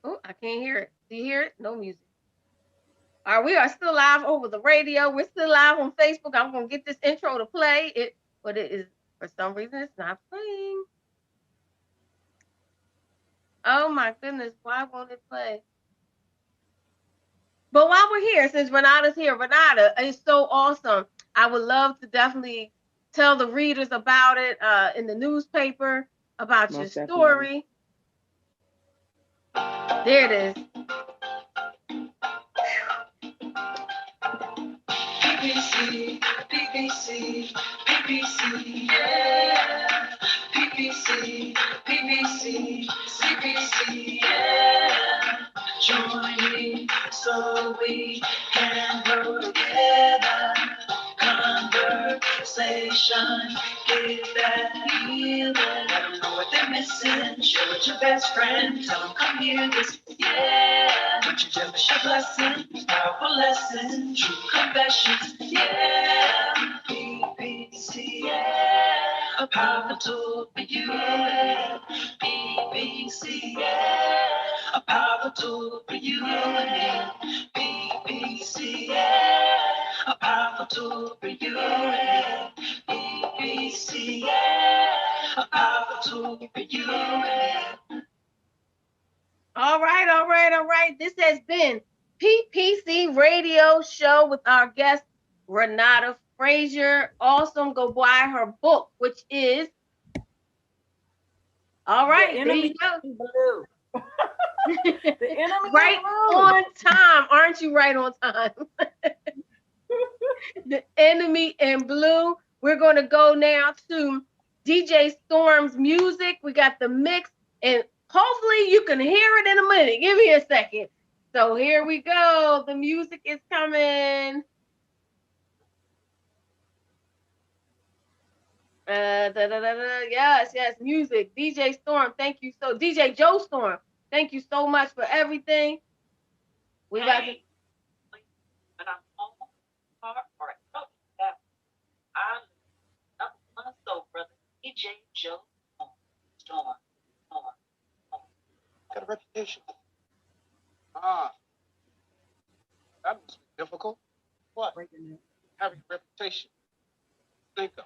Oh, I can't hear it. Do you hear it? No music. All right, we are still live over the radio. We're still live on Facebook. I'm gonna get this intro to play but it is, for some reason, it's not playing. Oh my goodness, why won't it play? But while we're here, since Renata's here, Renata, it's so awesome. I would love to definitely tell the readers about it in the newspaper, about your story. There it is. PPC, PPC, PPC, yeah. PPC, PPC, CPC, yeah. Join me so we can grow together. Conversation, get that healing. Let them know what they're missing. Share with your best friend. Tell them come hear this, yeah. Don't you jealous your blessings, powerful lessons, true confessions, yeah. BBC, yeah. A powerful tool for you, yeah. BBC, yeah. A powerful tool for you, yeah. BBC, yeah. A powerful tool for you, yeah. BBC, yeah. A powerful tool for you, yeah. All right. This has been PPC Radio Show with our guest, Renata Frazier. Awesome. Go buy her book, which is, all right, The there Enemy you go. in Blue. The Enemy right in Blue. on time. Aren't you right on time? The Enemy in Blue. We're going to go now to DJ Storm's music. We got the mix, and hopefully you can hear it in a minute. Give me a second. So here we go. The music is coming. Yes, yes, music. DJ Storm, thank you so. DJ Joe Storm, thank you so much for everything. We about to. Hey, when I'm home, car, or out, that I love my soul, brother. DJ Joe Storm. Storm. Storm. Storm. Got a reputation. Ah, that must be difficult. What? Breaking it. Having a reputation. Think of